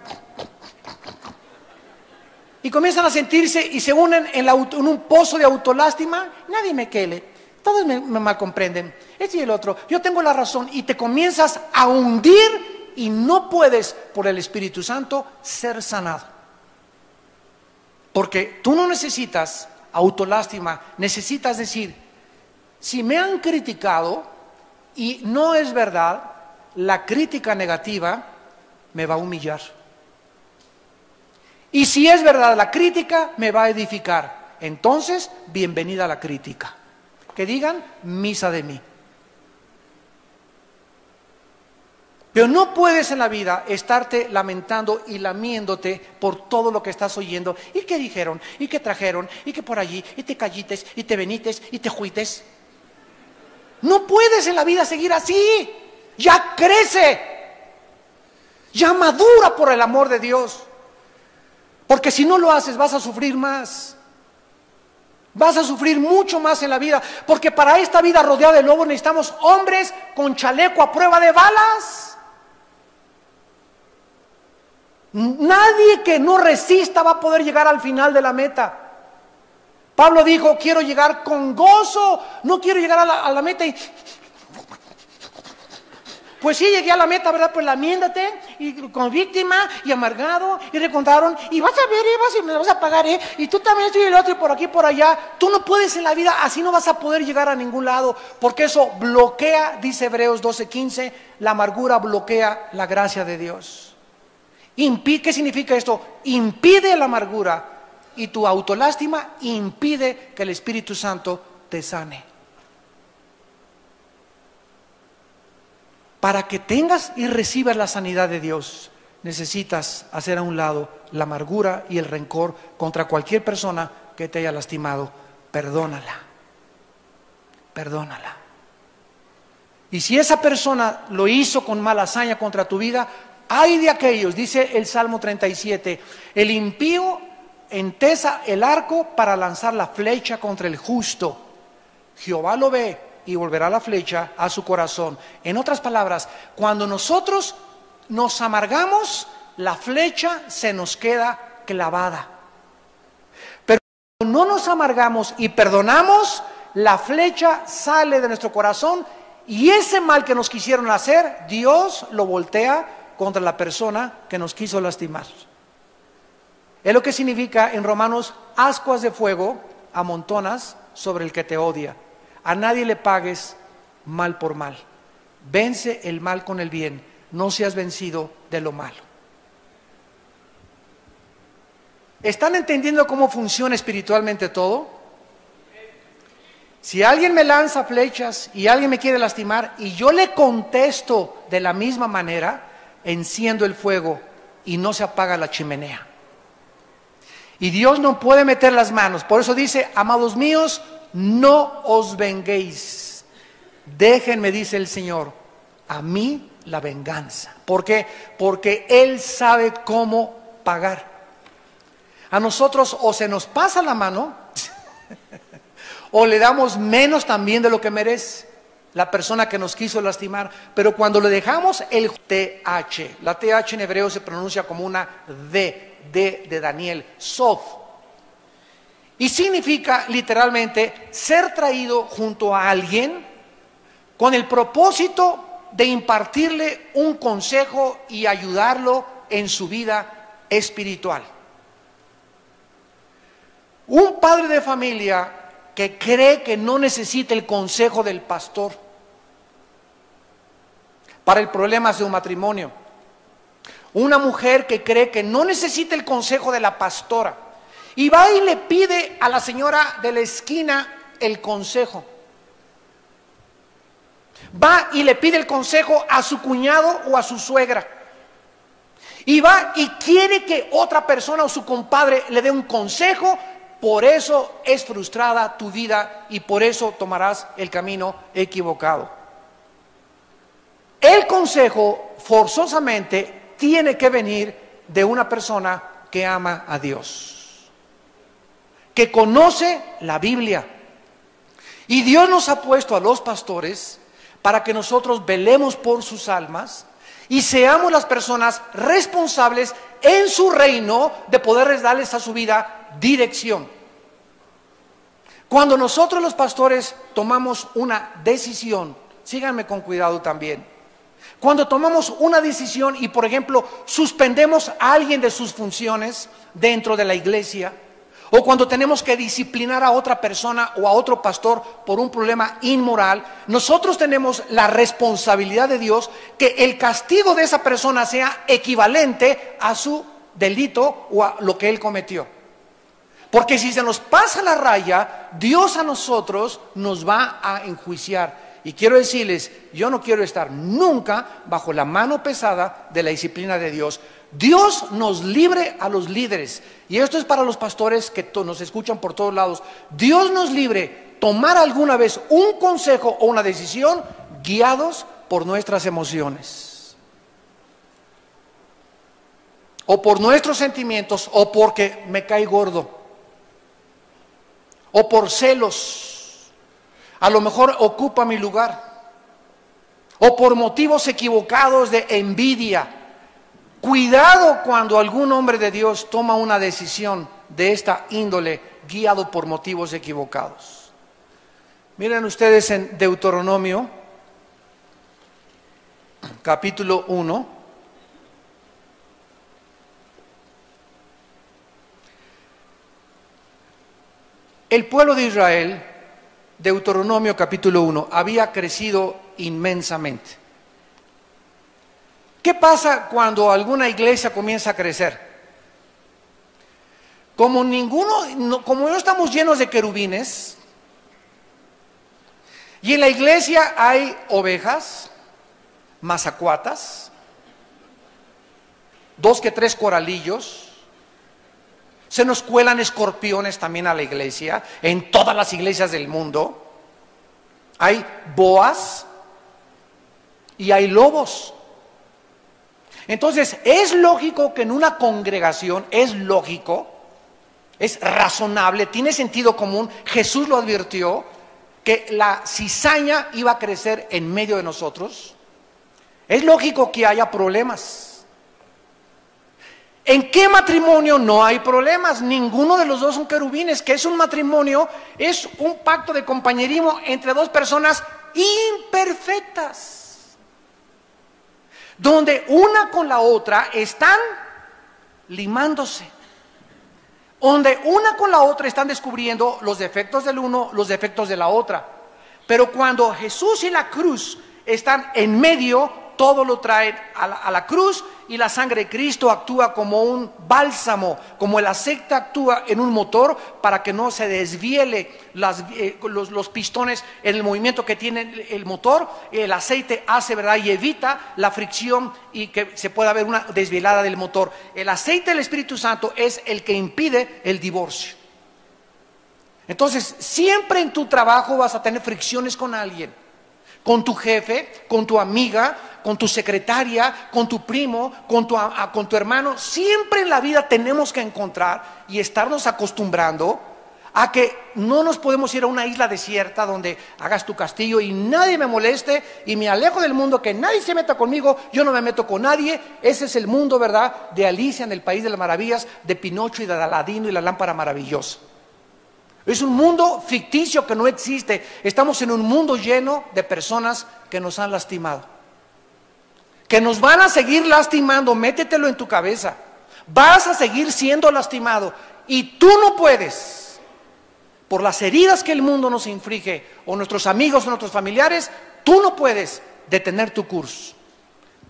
Speaker 1: Y comienzan a sentirse y se unen en un pozo de autolástima. Nadie me quiere, todos me mal comprenden, este y el otro, yo tengo la razón. Y te comienzas a hundir y no puedes, por el Espíritu Santo, ser sanado. Porque tú no necesitas autolástima, necesitas decir, si me han criticado y no es verdad, la crítica negativa me va a humillar. Y si es verdad, la crítica me va a edificar. Entonces, bienvenida a la crítica. Que digan misa de mí. Pero no puedes en la vida estarte lamentando y lamiéndote por todo lo que estás oyendo. ¿Y qué dijeron? ¿Y qué trajeron? ¿Y qué por allí? ¿Y te callites? ¿Y te benites? ¿Y te juites? No puedes en la vida seguir así. Ya crece. Ya madura por el amor de Dios. Porque si no lo haces vas a sufrir más. Vas a sufrir mucho más en la vida. Porque para esta vida rodeada de lobos necesitamos hombres con chaleco a prueba de balas. Nadie que no resista va a poder llegar al final de la meta. Pablo dijo, quiero llegar con gozo, no quiero llegar a la meta y... Pues sí, llegué a la meta, ¿verdad? Pues lamiéndate, y con víctima, y amargado, y recontaron, y vas a ver, y me la vas a pagar, y tú también estoy el otro, y por aquí, por allá. Tú no puedes en la vida, así no vas a poder llegar a ningún lado, porque eso bloquea, dice Hebreos 12:15, la amargura bloquea la gracia de Dios. ¿Qué significa esto? Impide la amargura, y tu autolástima impide que el Espíritu Santo te sane. Para que tengas y recibas la sanidad de Dios, necesitas hacer a un lado la amargura y el rencor contra cualquier persona que te haya lastimado. Perdónala. Perdónala. Y si esa persona lo hizo con mala hazaña contra tu vida, ay de aquellos, dice el Salmo 37, el impío entesa el arco para lanzar la flecha contra el justo. Jehová lo ve y volverá la flecha a su corazón. En otras palabras, cuando nosotros nos amargamos, la flecha se nos queda clavada. Pero cuando no nos amargamos y perdonamos, la flecha sale de nuestro corazón y ese mal que nos quisieron hacer, Dios lo voltea contra la persona que nos quiso lastimar. Es lo que significa en Romanos ascuas de fuego amontonas sobre el que te odia. A nadie le pagues mal por mal. Vence el mal con el bien. No seas vencido de lo malo. ¿Están entendiendo cómo funciona espiritualmente todo? Si alguien me lanza flechas y alguien me quiere lastimar y yo le contesto de la misma manera, enciendo el fuego y no se apaga la chimenea. Y Dios no puede meter las manos. Por eso dice, amados míos, no os venguéis. Déjenme, dice el Señor, a mí la venganza. ¿Por qué? Porque Él sabe cómo pagar. A nosotros o se nos pasa la mano o le damos menos también de lo que merece la persona que nos quiso lastimar. Pero cuando le dejamos el TH, la TH en hebreo se pronuncia como una D de Daniel, Sod. Y significa literalmente ser traído junto a alguien con el propósito de impartirle un consejo y ayudarlo en su vida espiritual. Un padre de familia que cree que no necesita el consejo del pastor para el problema de un matrimonio. Una mujer que cree que no necesita el consejo de la pastora y va y le pide a la señora de la esquina el consejo. Va y le pide el consejo a su cuñado o a su suegra. Y va y quiere que otra persona o su compadre le dé un consejo. Por eso es frustrada tu vida y por eso tomarás el camino equivocado. El consejo forzosamente tiene que venir de una persona que ama a Dios, que conoce la Biblia. Y Dios nos ha puesto a los pastores para que nosotros velemos por sus almas y seamos las personas responsables en su reino de poderles darles a su vida dirección. Cuando nosotros los pastores tomamos una decisión, síganme con cuidado también, cuando tomamos una decisión y por ejemplo suspendemos a alguien de sus funciones dentro de la iglesia, o cuando tenemos que disciplinar a otra persona o a otro pastor por un problema inmoral, nosotros tenemos la responsabilidad de Dios que el castigo de esa persona sea equivalente a su delito o a lo que él cometió. Porque si se nos pasa la raya, Dios a nosotros nos va a enjuiciar. Y quiero decirles, yo no quiero estar nunca bajo la mano pesada de la disciplina de Dios. Dios nos libre a los líderes, y esto es para los pastores que nos escuchan por todos lados. Dios nos libre tomar alguna vez un consejo o una decisión guiados por nuestras emociones, o por nuestros sentimientos, o porque me cae gordo, o por celos, a lo mejor ocupa mi lugar, o por motivos equivocados de envidia. Cuidado cuando algún hombre de Dios toma una decisión de esta índole guiado por motivos equivocados. Miren ustedes en Deuteronomio, capítulo 1. El pueblo de Israel, Deuteronomio capítulo 1, había crecido inmensamente. ¿Qué pasa cuando alguna iglesia comienza a crecer? Como no estamos llenos de querubines, y en la iglesia hay ovejas, mazacuatas, 2 que 3 coralillos, se nos cuelan escorpiones también a la iglesia, en todas las iglesias del mundo, hay boas y hay lobos. Entonces, es lógico que en una congregación, es razonable, tiene sentido común, Jesús lo advirtió, que la cizaña iba a crecer en medio de nosotros. Es lógico que haya problemas. ¿En qué matrimonio no hay problemas? Ninguno de los dos son querubines. ¿Qué es un matrimonio? Es un pacto de compañerismo entre dos personas imperfectas, donde una con la otra están limándose, donde una con la otra están descubriendo los defectos del uno, los defectos de la otra. Pero cuando Jesús y la cruz están en medio, todo lo traen a la cruz, y la sangre de Cristo actúa como un bálsamo, como el aceite actúa en un motor para que no se desviele los pistones en el movimiento que tiene el motor. El aceite hace, ¿verdad?, y evita la fricción y que se pueda ver una desvielada del motor. El aceite del Espíritu Santo es el que impide el divorcio. Entonces, siempre en tu trabajo vas a tener fricciones con alguien, con tu jefe, con tu amiga, con tu secretaria, con tu primo, con tu hermano. Siempre en la vida tenemos que encontrar y estarnos acostumbrando a que no nos podemos ir a una isla desierta donde hagas tu castillo y nadie me moleste y me alejo del mundo, que nadie se meta conmigo, yo no me meto con nadie. Ese es el mundo, ¿verdad?, de Alicia en el País de las Maravillas, de Pinocho y de Aladino y la lámpara maravillosa. Es un mundo ficticio que no existe. Estamos en un mundo lleno de personas que nos han lastimado, que nos van a seguir lastimando. Métetelo en tu cabeza. Vas a seguir siendo lastimado y tú no puedes, por las heridas que el mundo nos inflige, o nuestros amigos o nuestros familiares, tú no puedes detener tu curso.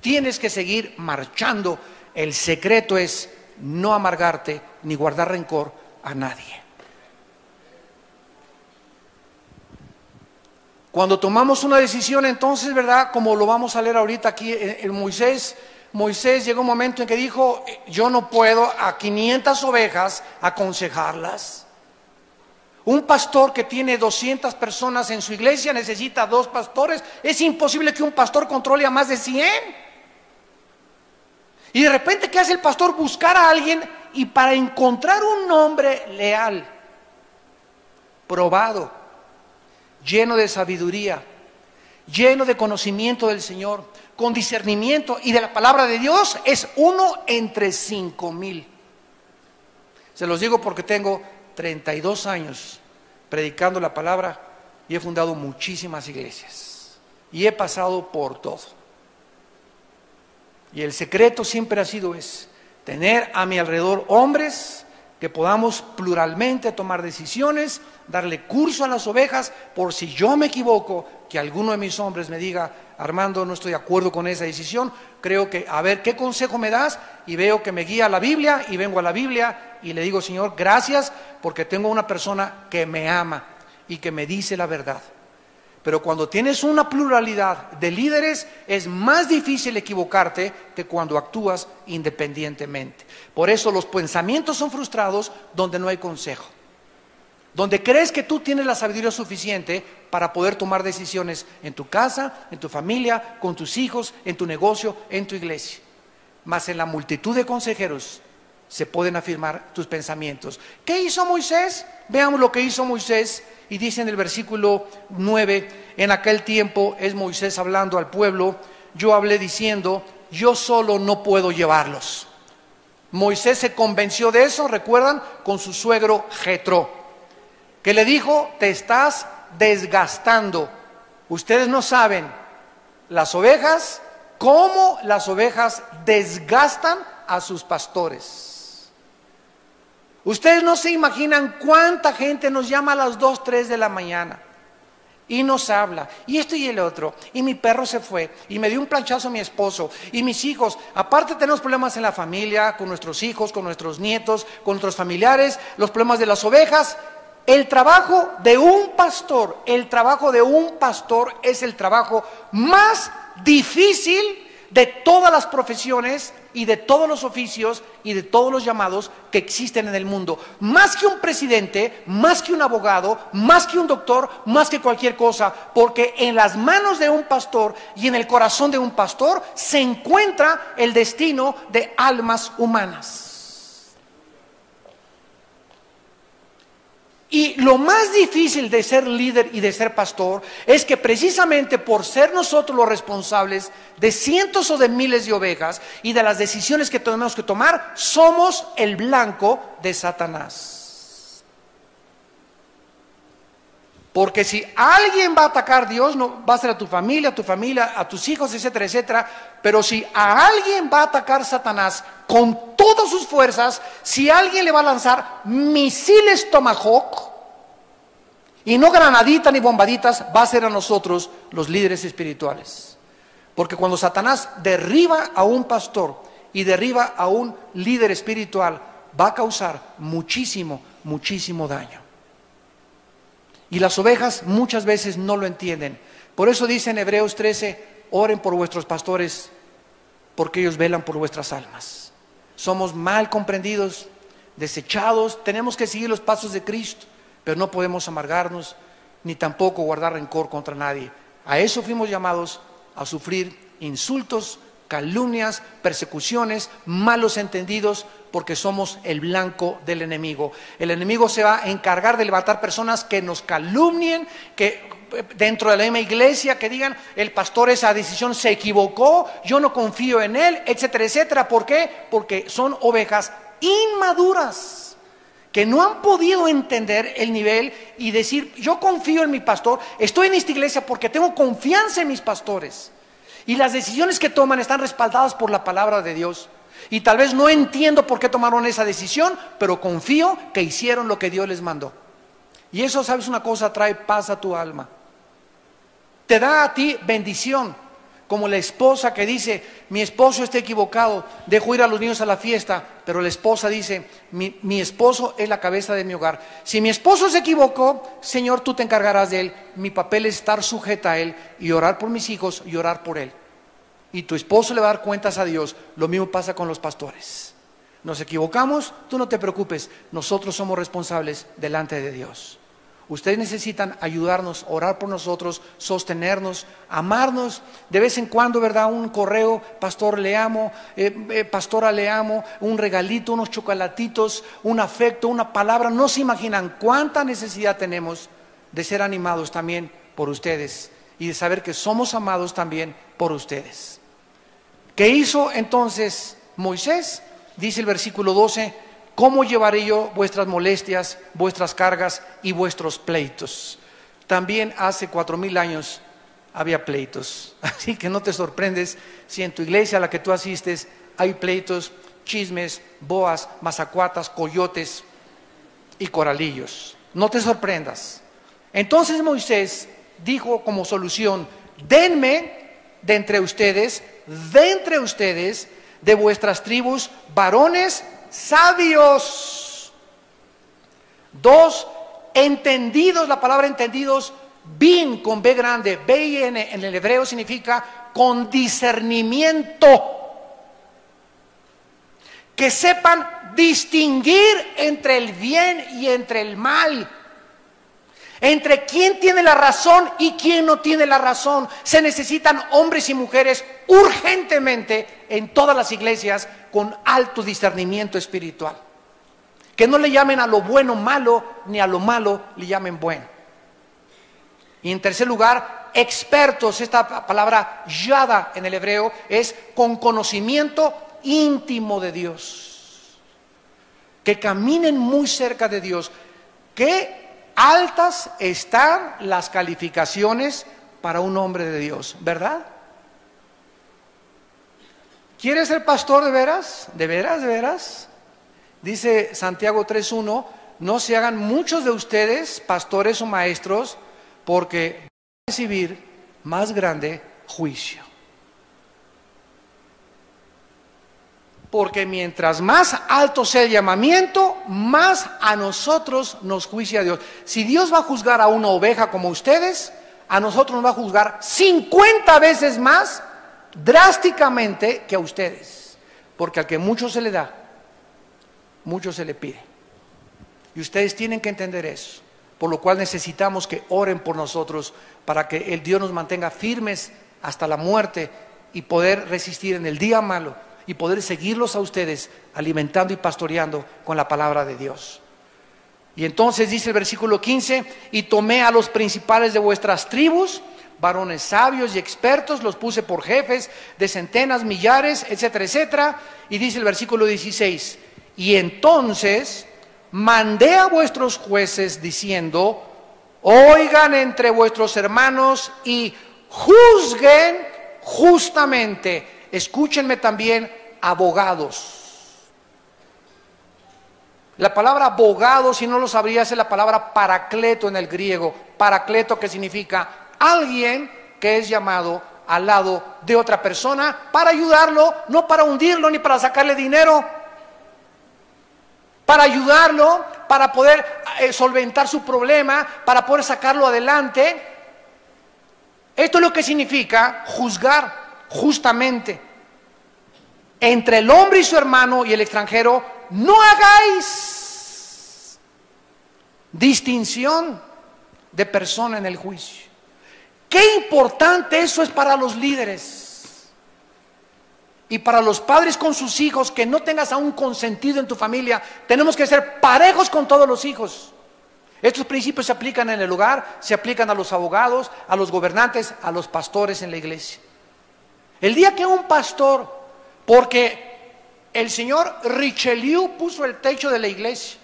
Speaker 1: Tienes que seguir marchando. El secreto es no amargarte ni guardar rencor a nadie. Cuando tomamos una decisión, entonces, ¿verdad?, como lo vamos a leer ahorita aquí en Moisés llegó un momento en que dijo: yo no puedo a 500 ovejas aconsejarlas. Un pastor que tiene 200 personas en su iglesia necesita 2 pastores. Es imposible que un pastor controle a más de 100. Y de repente, ¿qué hace el pastor? Buscar a alguien, y para encontrar un hombre leal, probado, lleno de sabiduría, lleno de conocimiento del Señor, con discernimiento y de la palabra de Dios, es 1 entre 5,000. Se los digo porque tengo 32 años predicando la palabra y he fundado muchísimas iglesias y he pasado por todo. Y el secreto siempre ha sido tener a mi alrededor hombres que podamos pluralmente tomar decisiones, darle curso a las ovejas, por si yo me equivoco, que alguno de mis hombres me diga: Armando, no estoy de acuerdo con esa decisión, creo que, a ver, ¿qué consejo me das? Y veo que me guía la Biblia, y vengo a la Biblia y le digo: Señor, gracias, porque tengo una persona que me ama y que me dice la verdad. Pero cuando tienes una pluralidad de líderes, es más difícil equivocarte que cuando actúas independientemente. Por eso los pensamientos son frustrados donde no hay consejo, donde crees que tú tienes la sabiduría suficiente para poder tomar decisiones en tu casa, en tu familia, con tus hijos, en tu negocio, en tu iglesia. Mas en la multitud de consejeros se pueden afirmar tus pensamientos. ¿Qué hizo Moisés? Veamos lo que hizo Moisés. Y dice en el versículo 9, en aquel tiempo, es Moisés hablando al pueblo: yo hablé diciendo, yo solo no puedo llevarlos. Moisés se convenció de eso, ¿recuerdan? Con su suegro Jetro, que le dijo: te estás desgastando. Ustedes no saben las ovejas, cómo las ovejas desgastan a sus pastores. Ustedes no se imaginan cuánta gente nos llama a las 2, 3 de la mañana y nos habla, y esto y el otro, y mi perro se fue, y me dio un planchazo a mi esposo, y mis hijos. Aparte tenemos problemas en la familia, con nuestros hijos, con nuestros nietos, con nuestros familiares, los problemas de las ovejas. El trabajo de un pastor, es el trabajo más difícil de todas las profesiones y de todos los oficios y de todos los llamados que existen en el mundo. Más que un presidente, más que un abogado, más que un doctor, más que cualquier cosa, porque en las manos de un pastor y en el corazón de un pastor se encuentra el destino de almas humanas. Y lo más difícil de ser líder y de ser pastor es que precisamente por ser nosotros los responsables de cientos o de miles de ovejas y de las decisiones que tenemos que tomar, somos el blanco de Satanás. Porque si alguien va a atacar a Dios, no va a ser a tu familia, a tus hijos, etcétera, etcétera. Pero si a alguien va a atacar Satanás con todas sus fuerzas, si alguien le va a lanzar misiles Tomahawk, y no granaditas ni bombaditas, va a ser a nosotros los líderes espirituales. Porque cuando Satanás derriba a un pastor y derriba a un líder espiritual, va a causar muchísimo, muchísimo daño. Y las ovejas muchas veces no lo entienden. Por eso dice en Hebreos 13, oren por vuestros pastores, porque ellos velan por vuestras almas. Somos mal comprendidos, desechados, tenemos que seguir los pasos de Cristo, pero no podemos amargarnos, ni tampoco guardar rencor contra nadie. A eso fuimos llamados, a sufrir insultos, calumnias, persecuciones, malos entendidos, porque somos el blanco del enemigo. El enemigo se va a encargar de levantar personas que nos calumnien, que dentro de la misma iglesia, que digan, el pastor esa decisión se equivocó, yo no confío en él, etcétera, etcétera. ¿Por qué? Porque son ovejas inmaduras, que no han podido entender el nivel y decir, yo confío en mi pastor, estoy en esta iglesia porque tengo confianza en mis pastores. Y las decisiones que toman están respaldadas por la palabra de Dios. Y tal vez no entiendo por qué tomaron esa decisión, pero confío que hicieron lo que Dios les mandó. Y eso, ¿sabes una cosa? Trae paz a tu alma. Te da a ti bendición, como la esposa que dice, mi esposo está equivocado, dejo ir a los niños a la fiesta, pero la esposa dice, mi esposo es la cabeza de mi hogar. Si mi esposo se equivocó, Señor, tú te encargarás de él. Mi papel es estar sujeta a él y orar por mis hijos y orar por él. Y tu esposo le va a dar cuentas a Dios. Lo mismo pasa con los pastores. Nos equivocamos, tú no te preocupes, nosotros somos responsables delante de Dios. Ustedes necesitan ayudarnos, orar por nosotros, sostenernos, amarnos. De vez en cuando, ¿verdad? Un correo, pastor, le amo, pastora, le amo, un regalito, unos chocolatitos, un afecto, una palabra. No se imaginan cuánta necesidad tenemos de ser animados también por ustedes y de saber que somos amados también por ustedes. ¿Qué hizo entonces Moisés? Dice el versículo 12, ¿cómo llevaré yo vuestras molestias, vuestras cargas y vuestros pleitos? También hace 4000 años había pleitos. Así que no te sorprendes si en tu iglesia a la que tú asistes hay pleitos, chismes, boas, mazacuatas, coyotes y coralillos. No te sorprendas. Entonces Moisés dijo como solución, denme de entre ustedes, de vuestras tribus, varones sabios. 2, entendidos. La palabra entendidos, bin con B grande, B-I-N en el hebreo significa con discernimiento. Que sepan distinguir entre el bien y entre el mal. Entre quién tiene la razón y quién no tiene la razón. Se necesitan hombres y mujeres urgentemente en todas las iglesias con alto discernimiento espiritual. Que no le llamen a lo bueno malo, ni a lo malo le llamen bueno. Y en tercer lugar, expertos. Esta palabra yada en el hebreo es con conocimiento íntimo de Dios. Que caminen muy cerca de Dios. Que altas están las calificaciones para un hombre de Dios, ¿verdad? ¿Quieres ser pastor de veras? ¿De veras, de veras? Dice Santiago 3:1, no se hagan muchos de ustedes pastores o maestros, porque van a recibir más grande juicio. Porque mientras más alto sea el llamamiento, más a nosotros nos juicia Dios. Si Dios va a juzgar a una oveja como ustedes, a nosotros nos va a juzgar 50 veces más drásticamente que a ustedes. Porque al que mucho se le da, mucho se le pide. Y ustedes tienen que entender eso. Por lo cual necesitamos que oren por nosotros para que el Dios nos mantenga firmes hasta la muerte y poder resistir en el día malo. Y poder seguirlos a ustedes alimentando y pastoreando con la palabra de Dios. Y entonces dice el versículo 15, y tomé a los principales de vuestras tribus, varones sabios y expertos, los puse por jefes de centenas, millares, etcétera, etcétera. Y dice el versículo 16, y entonces mandé a vuestros jueces diciendo, oigan entre vuestros hermanos y juzguen justamente. Escúchenme también, abogados. La palabra abogado, si no lo sabrías, es la palabra paracleto en el griego. Paracleto, que significa alguien que es llamado al lado de otra persona para ayudarlo, no para hundirlo ni para sacarle dinero, para ayudarlo, para poder solventar su problema, para poder sacarlo adelante. Esto es lo que significa juzgar justamente. Entre el hombre y su hermano y el extranjero, no hagáis distinción de persona en el juicio. Qué importante eso es para los líderes y para los padres con sus hijos, que no tengas a un consentido en tu familia. Tenemos que ser parejos con todos los hijos. Estos principios se aplican en el hogar, se aplican a los abogados, a los gobernantes, a los pastores en la iglesia. El día que un pastor, porque el señor Richelieu puso el techo de la iglesia,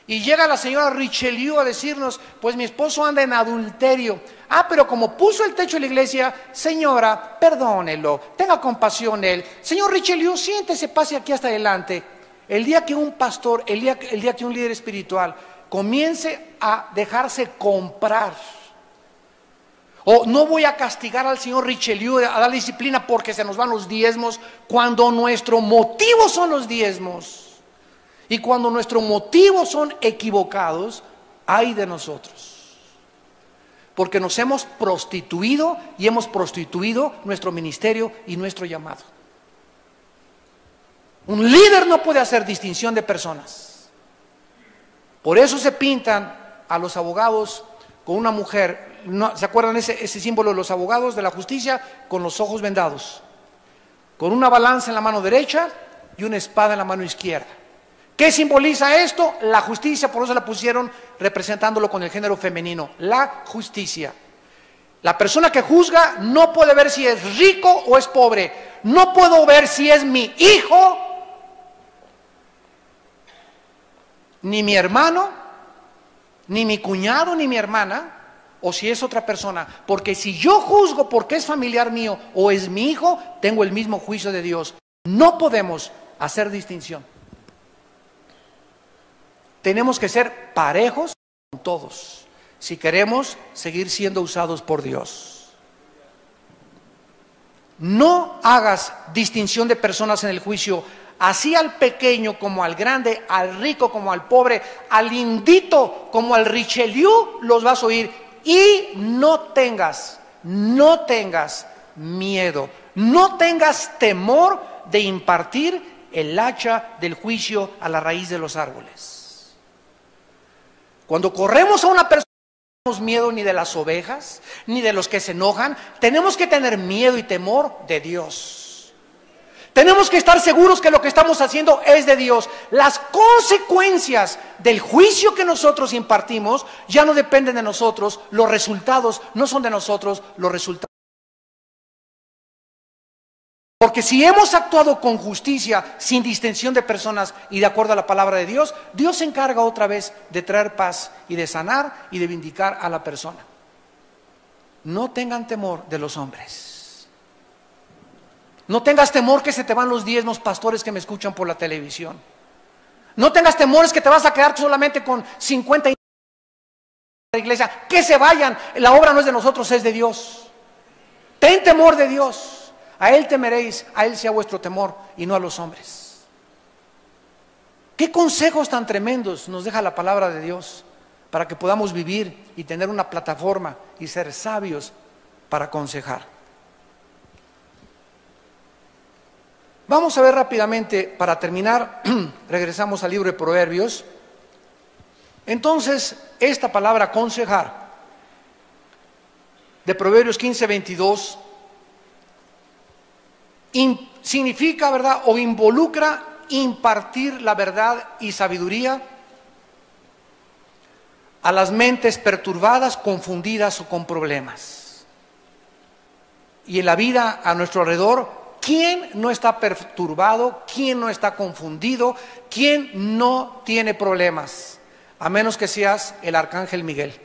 Speaker 1: y llega la señora Richelieu a decirnos, pues mi esposo anda en adulterio. Pero como puso el techo de la iglesia, señora, perdónelo, tenga compasión de él. Señor Richelieu, siéntese, pase aquí hasta adelante. El día que un pastor, el día que un líder espiritual comience a dejarse comprar, o no voy a castigar al señor Richelieu, a dar disciplina porque se nos van los diezmos, cuando nuestro motivo son los diezmos. Y cuando nuestros motivos son equivocados, ay de nosotros. Porque nos hemos prostituido y hemos prostituido nuestro ministerio y nuestro llamado. Un líder no puede hacer distinción de personas. Por eso se pintan a los abogados con una mujer. ¿Se acuerdan ese símbolo de los abogados de la justicia? Con los ojos vendados, con una balanza en la mano derecha y una espada en la mano izquierda. ¿Qué simboliza esto? La justicia, por eso la pusieron representándolo con el género femenino, la justicia. La persona que juzga no puede ver si es rico o es pobre, no puedo ver si es mi hijo, ni mi hermano, ni mi cuñado, ni mi hermana, o si es otra persona, porque si yo juzgo porque es familiar mío o es mi hijo, tengo el mismo juicio de Dios. No podemos hacer distinción. Tenemos que ser parejos con todos si queremos seguir siendo usados por Dios. No hagas distinción de personas en el juicio, así al pequeño como al grande, al rico como al pobre, al lindito como al Richelieu los vas a oír. Y no tengas miedo, no tengas temor de impartir el hacha del juicio a la raíz de los árboles. Cuando corremos a una persona, no tenemos miedo ni de las ovejas, ni de los que se enojan. Tenemos que tener miedo y temor de Dios. Tenemos que estar seguros que lo que estamos haciendo es de Dios. Las consecuencias del juicio que nosotros impartimos ya no dependen de nosotros. Los resultados no son de nosotros, los resultados. Porque si hemos actuado con justicia, sin distinción de personas y de acuerdo a la palabra de Dios, Dios se encarga otra vez de traer paz y de sanar y de vindicar a la persona. No tengan temor de los hombres. No tengas temor que se te van los diezmos, pastores que me escuchan por la televisión. No tengas temores que te vas a quedar solamente con 50 de la iglesia. Que se vayan, la obra no es de nosotros, es de Dios. Ten temor de Dios. A Él temeréis, a Él sea vuestro temor y no a los hombres. ¿Qué consejos tan tremendos nos deja la palabra de Dios para que podamos vivir y tener una plataforma y ser sabios para aconsejar? Vamos a ver rápidamente, para terminar, regresamos al libro de Proverbios. Entonces, esta palabra aconsejar, de Proverbios 15:22, significa, ¿verdad?, o involucra impartir la verdad y sabiduría a las mentes perturbadas, confundidas o con problemas. Y en la vida a nuestro alrededor, ¿quién no está perturbado? ¿Quién no está confundido? ¿Quién no tiene problemas? A menos que seas el arcángel Miguel.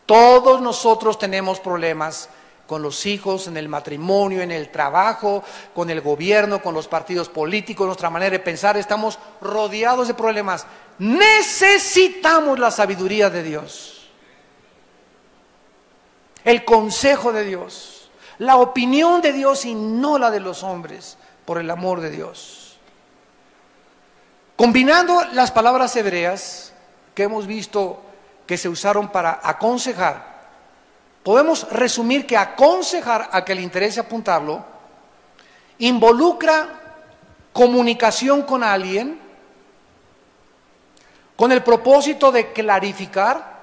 Speaker 1: Todos nosotros tenemos problemas, con los hijos, en el matrimonio, en el trabajo, con el gobierno, con los partidos políticos, nuestra manera de pensar, estamos rodeados de problemas. Necesitamos la sabiduría de Dios, el consejo de Dios, la opinión de Dios y no la de los hombres, por el amor de Dios. Combinando las palabras hebreas que hemos visto que se usaron para aconsejar, podemos resumir que aconsejar, a que le interese apuntarlo, involucra comunicación con alguien con el propósito de clarificar,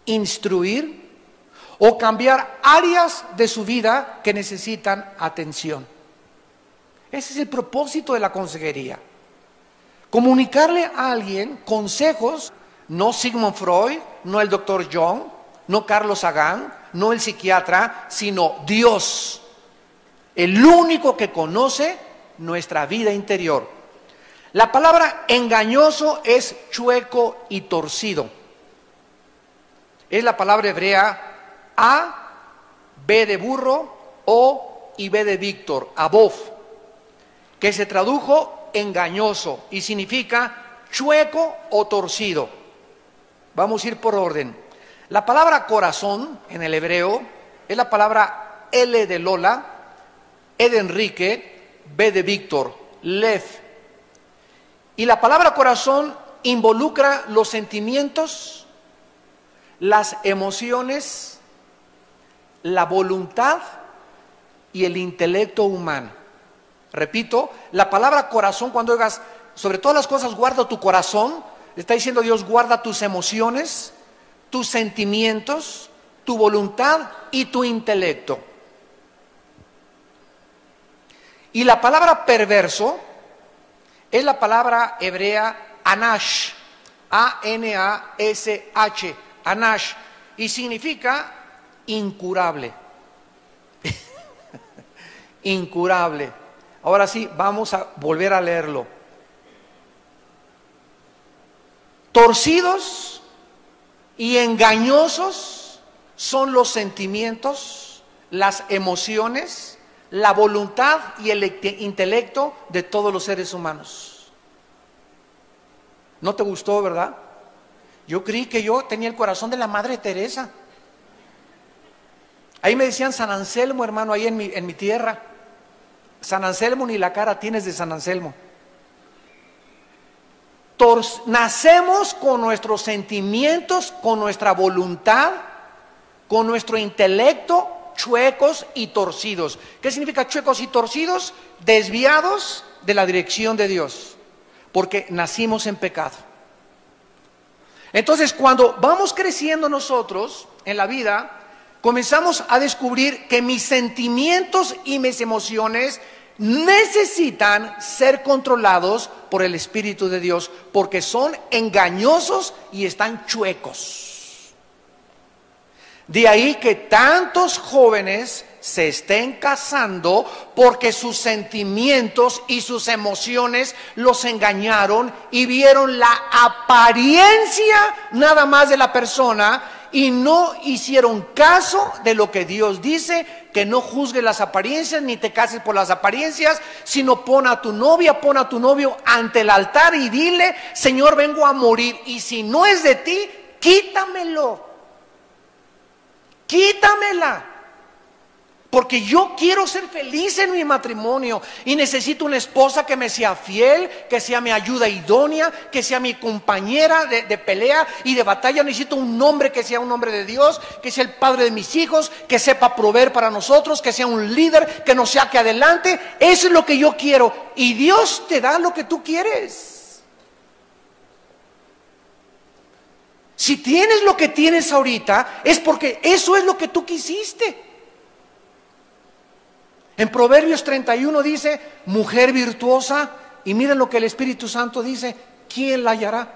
Speaker 1: instruir o cambiar áreas de su vida que necesitan atención. Ese es el propósito de la consejería. Comunicarle a alguien consejos, no Sigmund Freud, no el Dr. Jung, no Carlos Sagan, no el psiquiatra, sino Dios, el único que conoce nuestra vida interior. La palabra engañoso es chueco y torcido. Es la palabra hebrea A, B de burro, O y B de Víctor, abov, que se tradujo engañoso y significa chueco o torcido. Vamos a ir por orden. La palabra corazón en el hebreo es la palabra L de Lola, E de Enrique, B de Víctor, lev. Y la palabra corazón involucra los sentimientos, las emociones, la voluntad y el intelecto humano. Repito, la palabra corazón, cuando oigas sobre todas las cosas guarda tu corazón, está diciendo Dios, guarda tus emociones, tus sentimientos, tu voluntad y tu intelecto. Y la palabra perverso es la palabra hebrea anash, A-N-A-S-H, anash, y significa incurable. Incurable. Ahora sí, vamos a volver a leerlo. Torcidos y engañosos son los sentimientos, las emociones, la voluntad y el intelecto de todos los seres humanos. ¿No te gustó, verdad? Yo creí que yo tenía el corazón de la Madre Teresa. Ahí me decían San Anselmo, hermano, ahí en mi tierra. San Anselmo, ni la cara tienes de San Anselmo. Nacemos con nuestros sentimientos, con nuestra voluntad, con nuestro intelecto chuecos y torcidos. ¿Qué significa chuecos y torcidos? Desviados de la dirección de Dios, porque nacimos en pecado. Entonces, cuando vamos creciendo nosotros en la vida, comenzamos a descubrir que mis sentimientos y mis emociones necesitan ser controlados por el Espíritu de Dios, porque son engañosos y están chuecos. De ahí que tantos jóvenes se estén casando porque sus sentimientos y sus emociones los engañaron y vieron la apariencia nada más de la persona y no hicieron caso de lo que Dios dice, que no juzgues las apariencias ni te cases por las apariencias, sino pon a tu novia, pon a tu novio ante el altar y dile, Señor, vengo a morir y si no es de ti, quítamelo, quítamela. Porque yo quiero ser feliz en mi matrimonio y necesito una esposa que me sea fiel, que sea mi ayuda idónea, que sea mi compañera de pelea y de batalla. Necesito un hombre que sea un hombre de Dios, que sea el padre de mis hijos, que sepa proveer para nosotros, que sea un líder, que nos saque adelante. Eso es lo que yo quiero y Dios te da lo que tú quieres. Si tienes lo que tienes ahorita es porque eso es lo que tú quisiste. En Proverbios 31 dice, mujer virtuosa, y miren lo que el Espíritu Santo dice, ¿quién la hallará?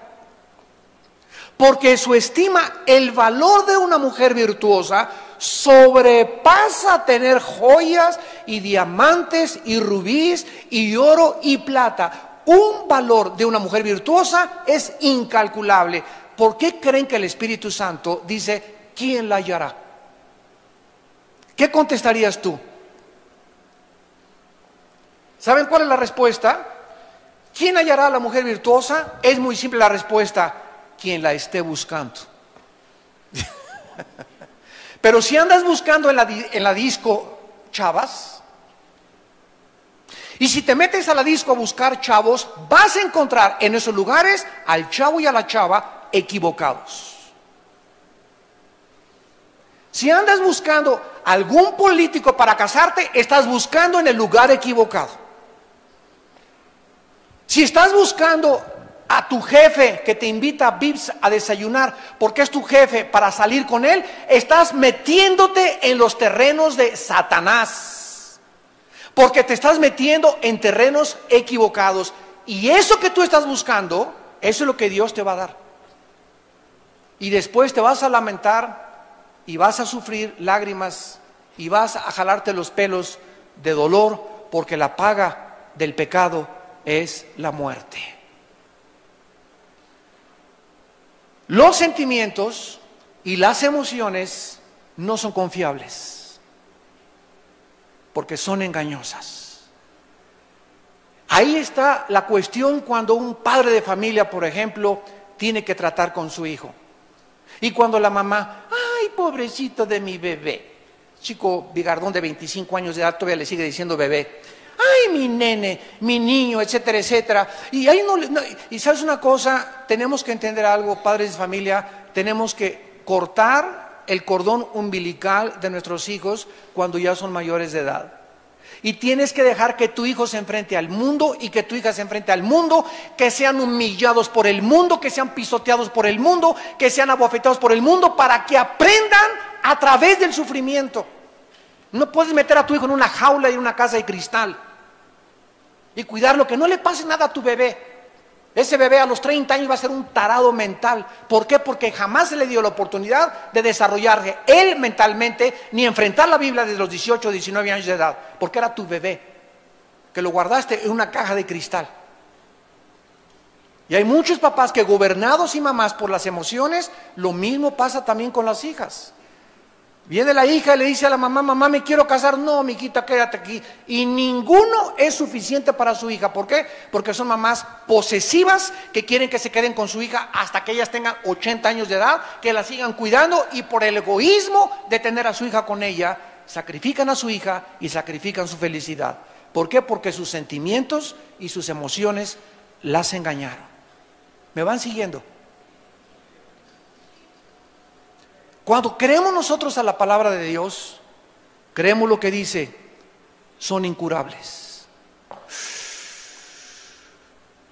Speaker 1: Porque su estima, el valor de una mujer virtuosa, sobrepasa tener joyas y diamantes y rubíes y oro y plata. Un valor de una mujer virtuosa es incalculable. ¿Por qué creen que el Espíritu Santo dice, ¿quién la hallará? ¿Qué contestarías tú? ¿Saben cuál es la respuesta? ¿Quién hallará a la mujer virtuosa? Es muy simple la respuesta: quien la esté buscando. Pero si andas buscando en la disco chavas, y si te metes a la disco a buscar chavos, vas a encontrar en esos lugares al chavo y a la chava equivocados. Si andas buscando algún político para casarte, estás buscando en el lugar equivocado. Si estás buscando a tu jefe que te invita a Vips a desayunar porque es tu jefe para salir con él, estás metiéndote en los terrenos de Satanás, porque te estás metiendo en terrenos equivocados, y eso que tú estás buscando, eso es lo que Dios te va a dar, y después te vas a lamentar y vas a sufrir lágrimas y vas a jalarte los pelos de dolor, porque la paga del pecado es la muerte. Los sentimientos y las emociones no son confiables, porque son engañosas. Ahí está la cuestión cuando un padre de familia, por ejemplo, tiene que tratar con su hijo. Y cuando la mamá, ay, pobrecito de mi bebé, chico bigardón de 25 años de edad todavía le sigue diciendo bebé, ay, mi nene, mi niño, etcétera, etcétera. Y ahí y sabes una cosa, tenemos que entender algo, padres de familia, tenemos que cortar el cordón umbilical de nuestros hijos cuando ya son mayores de edad. Y tienes que dejar que tu hijo se enfrente al mundo y que tu hija se enfrente al mundo, que sean humillados por el mundo, que sean pisoteados por el mundo, que sean abofeteados por el mundo, para que aprendan a través del sufrimiento. No puedes meter a tu hijo en una jaula y en una casa de cristal y cuidarlo, que no le pase nada a tu bebé. Ese bebé a los 30 años va a ser un tarado mental. ¿Por qué? Porque jamás se le dio la oportunidad de desarrollarse él mentalmente, ni enfrentar la Biblia desde los 18 o 19 años de edad, porque era tu bebé, que lo guardaste en una caja de cristal. Y hay muchos papás que, gobernados y mamás por las emociones, lo mismo pasa también con las hijas. Viene la hija y le dice a la mamá, mamá, me quiero casar. No, mijita, quédate aquí. Y ninguno es suficiente para su hija. ¿Por qué? Porque son mamás posesivas que quieren que se queden con su hija hasta que ellas tengan 80 años de edad, que la sigan cuidando, y por el egoísmo de tener a su hija con ella, sacrifican a su hija y sacrifican su felicidad. ¿Por qué? Porque sus sentimientos y sus emociones las engañaron. ¿Me van siguiendo? Cuando creemos nosotros a la palabra de Dios, creemos lo que dice, son incurables.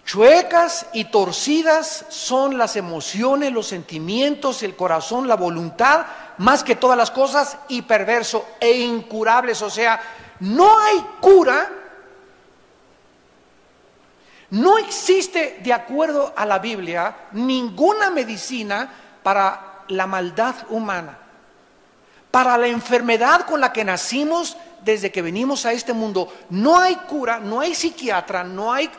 Speaker 1: Chuecas y torcidas son las emociones, los sentimientos, el corazón, la voluntad, más que todas las cosas, y perverso e incurables. O sea, no hay cura, no existe, de acuerdo a la Biblia, ninguna medicina para la maldad humana, para la enfermedad con la que nacimos desde que venimos a este mundo. No hay cura, no hay psiquiatra, no hay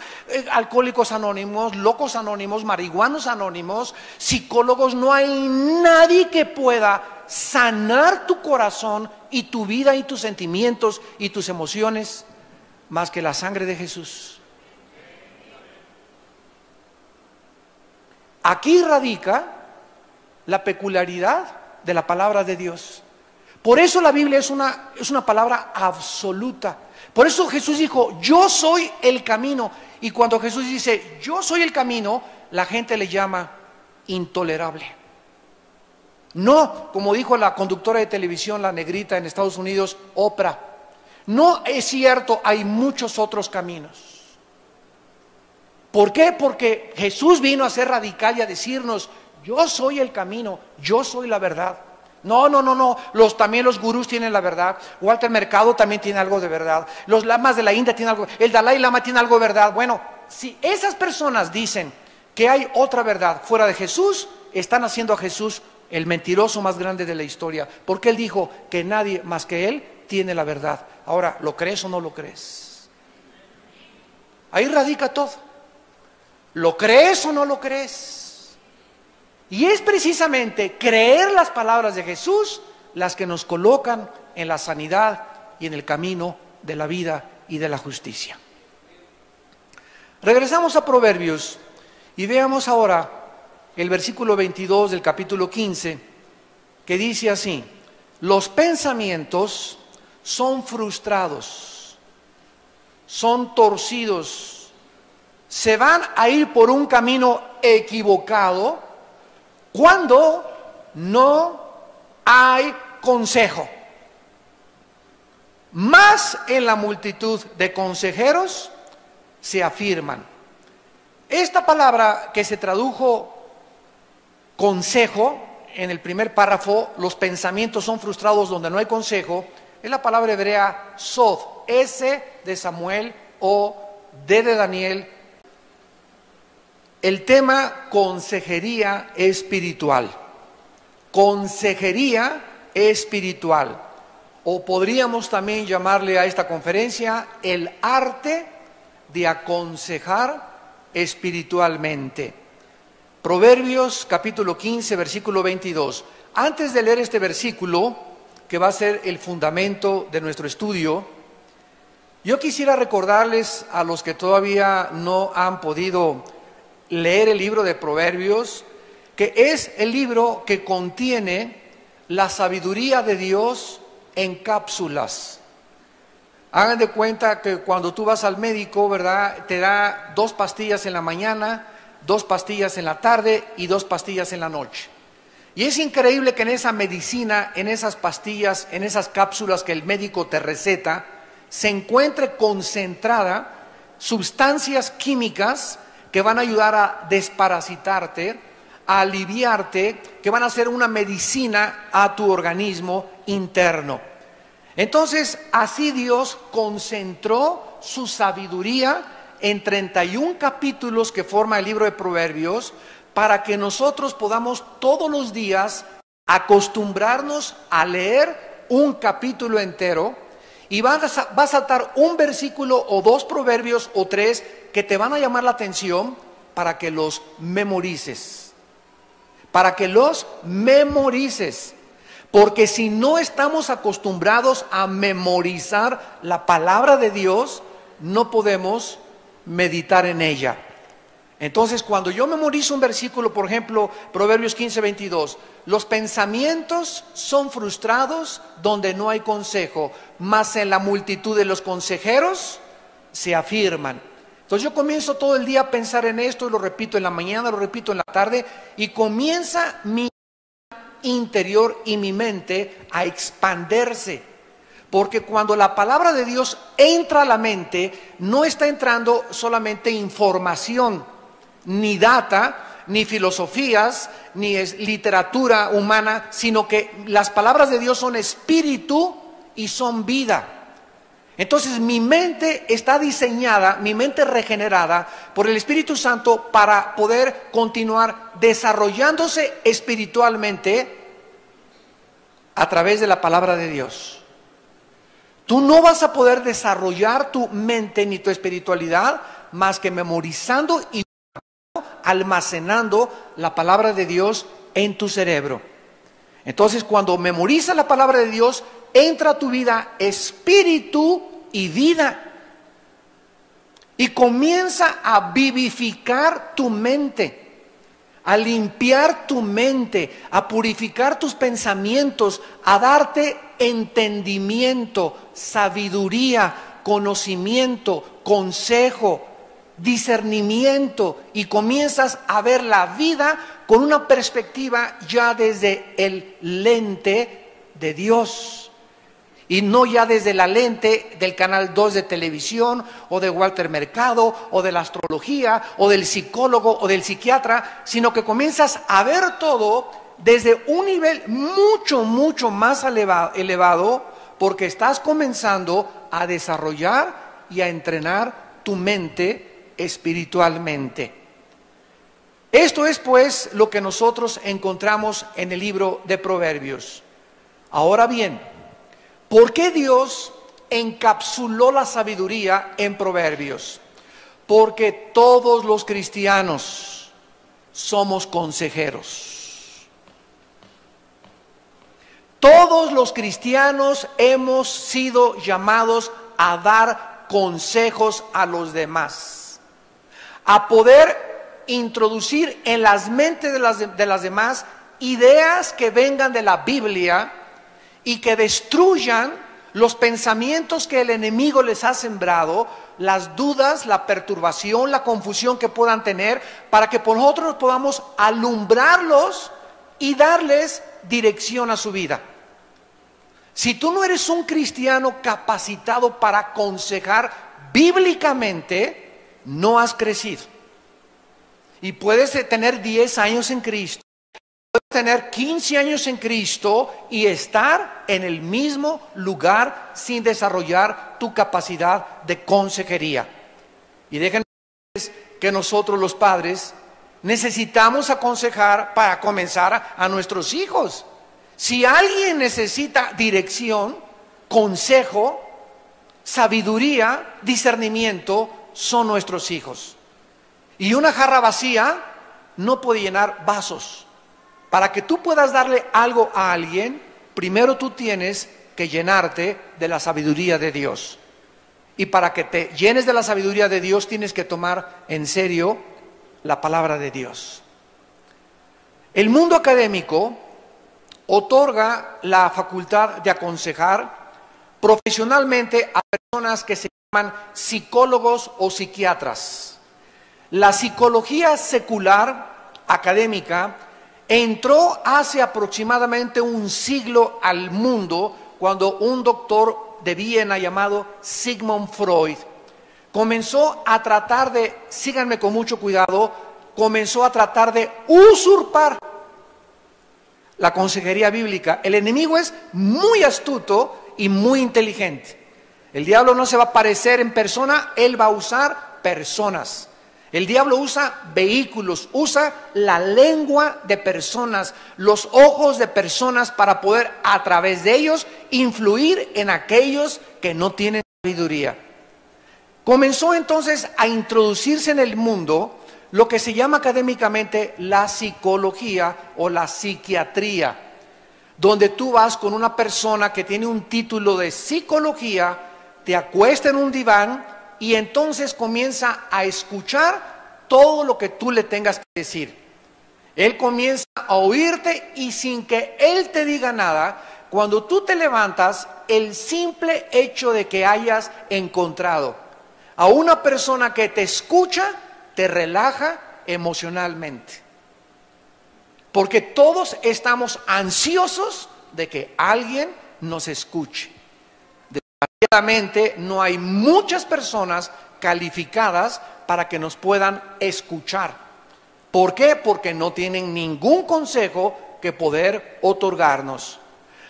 Speaker 1: alcohólicos anónimos, locos anónimos, marihuanos anónimos, psicólogos. No hay nadie que pueda sanar tu corazón y tu vida y tus sentimientos y tus emociones más que la sangre de Jesús. Aquí radica la peculiaridad de la palabra de Dios. Por eso la Biblia es una palabra absoluta. Por eso Jesús dijo, yo soy el camino. Y cuando Jesús dice, yo soy el camino, la gente le llama intolerable. No, como dijo la conductora de televisión, la negrita en Estados Unidos, Oprah. No es cierto, hay muchos otros caminos. ¿Por qué? Porque Jesús vino a ser radical y a decirnos, yo soy el camino, yo soy la verdad. No, también los gurús tienen la verdad. Walter Mercado también tiene algo de verdad. Los lamas de la India tienen algo, el Dalai Lama tiene algo de verdad. Bueno, si esas personas dicen que hay otra verdad fuera de Jesús, están haciendo a Jesús el mentiroso más grande de la historia, porque Él dijo que nadie más que Él tiene la verdad. Ahora, ¿lo crees o no lo crees? Ahí radica todo. ¿Lo crees o no lo crees? Y es precisamente creer las palabras de Jesús las que nos colocan en la sanidad y en el camino de la vida y de la justicia. Regresamos a Proverbios y veamos ahora el versículo 22 del capítulo 15, que dice así: los pensamientos son frustrados, son torcidos, se van a ir por un camino equivocado cuando no hay consejo. Más en la multitud de consejeros se afirman. Esta palabra que se tradujo consejo en el primer párrafo, los pensamientos son frustrados donde no hay consejo, es la palabra hebrea sod, S de Samuel o D de Daniel. El tema consejería espiritual. Consejería espiritual. O podríamos también llamarle a esta conferencia el arte de aconsejar espiritualmente. Proverbios capítulo 15, versículo 22. Antes de leer este versículo, que va a ser el fundamento de nuestro estudio, yo quisiera recordarles a los que todavía no han podido leer el libro de Proverbios, que es el libro que contiene la sabiduría de Dios en cápsulas. Hagan de cuenta que cuando tú vas al médico, ¿verdad?, te da 2 pastillas en la mañana, 2 pastillas en la tarde y 2 pastillas en la noche. Y es increíble que en esa medicina, en esas pastillas, en esas cápsulas que el médico te receta, se encuentre concentrada sustancias químicas que van a ayudar a desparasitarte, a aliviarte, que van a hacer una medicina a tu organismo interno. Entonces, así Dios concentró su sabiduría en 31 capítulos que forma el libro de Proverbios, para que nosotros podamos todos los días acostumbrarnos a leer un capítulo entero, y va a saltar un versículo o 2 proverbios o 3 que te van a llamar la atención para que los memorices. Para que los memorices. Porque si no estamos acostumbrados a memorizar la palabra de Dios, no podemos meditar en ella. Entonces, cuando yo memorizo un versículo, por ejemplo, Proverbios 15, 22, los pensamientos son frustrados donde no hay consejo, mas en la multitud de los consejeros se afirman. Entonces yo comienzo todo el día a pensar en esto, y lo repito en la mañana, lo repito en la tarde, y comienza mi interior y mi mente a expandirse. Porque cuando la palabra de Dios entra a la mente, no está entrando solamente información, ni data, ni filosofías, ni es literatura humana, sino que las palabras de Dios son espíritu y son vida. Entonces mi mente está diseñada, mi mente regenerada por el Espíritu Santo para poder continuar desarrollándose espiritualmente a través de la palabra de Dios. Tú no vas a poder desarrollar tu mente ni tu espiritualidad más que memorizando y almacenando la palabra de Dios en tu cerebro. Entonces, cuando memorizas la palabra de Dios, entra a tu vida espíritu y vida, y comienza a vivificar tu mente, a limpiar tu mente, a purificar tus pensamientos, a darte entendimiento, sabiduría, conocimiento, consejo, discernimiento, y comienzas a ver la vida con una perspectiva ya desde el lente de Dios, y no ya desde la lente del canal 2 de televisión, o de Walter Mercado, o de la astrología, o del psicólogo, o del psiquiatra, sino que comienzas a ver todo desde un nivel mucho, mucho más elevado, porque estás comenzando a desarrollar y a entrenar tu mente espiritualmente. Esto es pues lo que nosotros encontramos en el libro de Proverbios. Ahora bien, ¿por qué Dios encapsuló la sabiduría en Proverbios? Porque todos los cristianos somos consejeros. Todos los cristianos hemos sido llamados a dar consejos a los demás, a poder introducir en las mentes de las demás ideas que vengan de la Biblia y que destruyan los pensamientos que el enemigo les ha sembrado, las dudas, la perturbación, la confusión que puedan tener, para que nosotros podamos alumbrarlos y darles dirección a su vida. Si tú no eres un cristiano capacitado para aconsejar bíblicamente, no has crecido. Y puedes tener 10 años en Cristo, puedes tener 15 años en Cristo y estar en el mismo lugar sin desarrollar tu capacidad de consejería. Y déjenme decirles que nosotros los padres necesitamos aconsejar para comenzar a nuestros hijos. Si alguien necesita dirección, consejo, sabiduría, discernimiento, son nuestros hijos. Y una jarra vacía no puede llenar vasos. Para que tú puedas darle algo a alguien, primero tú tienes que llenarte de la sabiduría de Dios. Y para que te llenes de la sabiduría de Dios, tienes que tomar en serio la palabra de Dios. El mundo académico otorga la facultad de aconsejar profesionalmente a personas que se llaman psicólogos o psiquiatras. La psicología secular académica entró hace aproximadamente un siglo al mundo cuando un doctor de Viena llamado Sigmund Freud comenzó a tratar de, síganme con mucho cuidado, comenzó a tratar de usurpar la consejería bíblica. El enemigo es muy astuto y muy inteligente. El diablo no se va a aparecer en persona, él va a usar personas. El diablo usa vehículos, usa la lengua de personas, los ojos de personas para poder a través de ellos influir en aquellos que no tienen sabiduría. Comenzó entonces a introducirse en el mundo lo que se llama académicamente la psicología o la psiquiatría, donde tú vas con una persona que tiene un título de psicología, te acuesta en un diván y entonces comienza a escuchar todo lo que tú le tengas que decir. Él comienza a oírte y sin que él te diga nada, cuando tú te levantas, el simple hecho de que hayas encontrado a una persona que te escucha, te relaja emocionalmente. Porque todos estamos ansiosos de que alguien nos escuche. Desgraciadamente no hay muchas personas calificadas para que nos puedan escuchar. ¿Por qué? Porque no tienen ningún consejo que poder otorgarnos.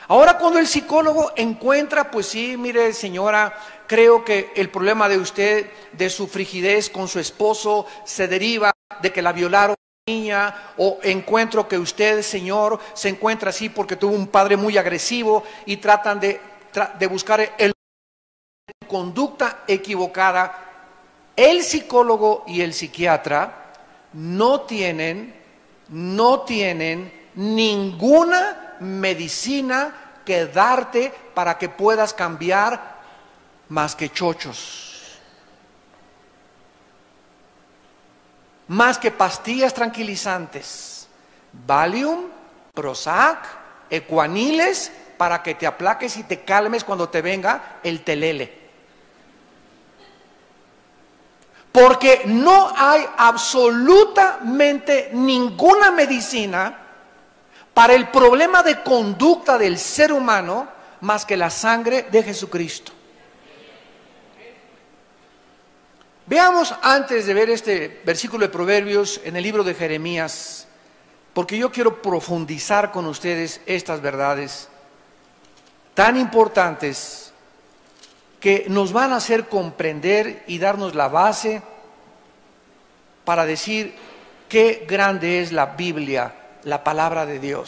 Speaker 1: Ahora cuando el psicólogo encuentra, pues sí, mire señora, creo que el problema de usted, de su frigidez con su esposo, se deriva de que la violaron niña, o encuentro que usted, señor, se encuentra así porque tuvo un padre muy agresivo y tratan de buscar el conducta equivocada. El psicólogo y el psiquiatra no tienen ninguna medicina que darte para que puedas cambiar más que chochos, más que pastillas tranquilizantes, Valium, Prozac, Ecuaniles, para que te aplaques y te calmes cuando te venga el telele. Porque no hay absolutamente ninguna medicina para el problema de conducta del ser humano más que la sangre de Jesucristo. Veamos, antes de ver este versículo de Proverbios en el libro de Jeremías, porque yo quiero profundizar con ustedes estas verdades tan importantes que nos van a hacer comprender y darnos la base para decir qué grande es la Biblia, la palabra de Dios.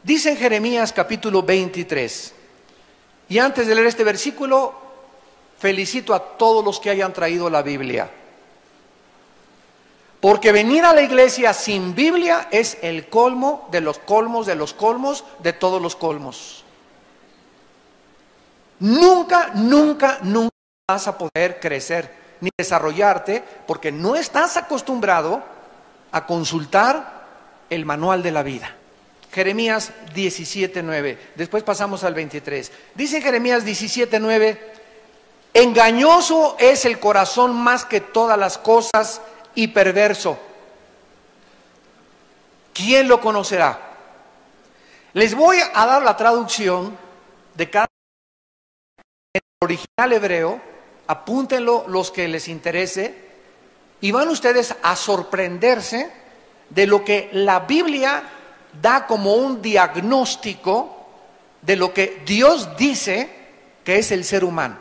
Speaker 1: Dice en Jeremías capítulo 23, y antes de leer este versículo, felicito a todos los que hayan traído la Biblia, Porque venir a la iglesia sin Biblia es el colmo de los colmos, de los colmos, de todos los colmos. Nunca, nunca, nunca vas a poder crecer ni desarrollarte porque no estás acostumbrado a consultar el manual de la vida. Jeremías 17:9. Después pasamos al 23. Dice Jeremías 17:9: engañoso es el corazón más que todas las cosas y perverso. ¿Quién lo conocerá? Les voy a dar la traducción de cada en el original hebreo. Apúntenlo los que les interese y van ustedes a sorprenderse de lo que la Biblia da como un diagnóstico de lo que Dios dice que es el ser humano.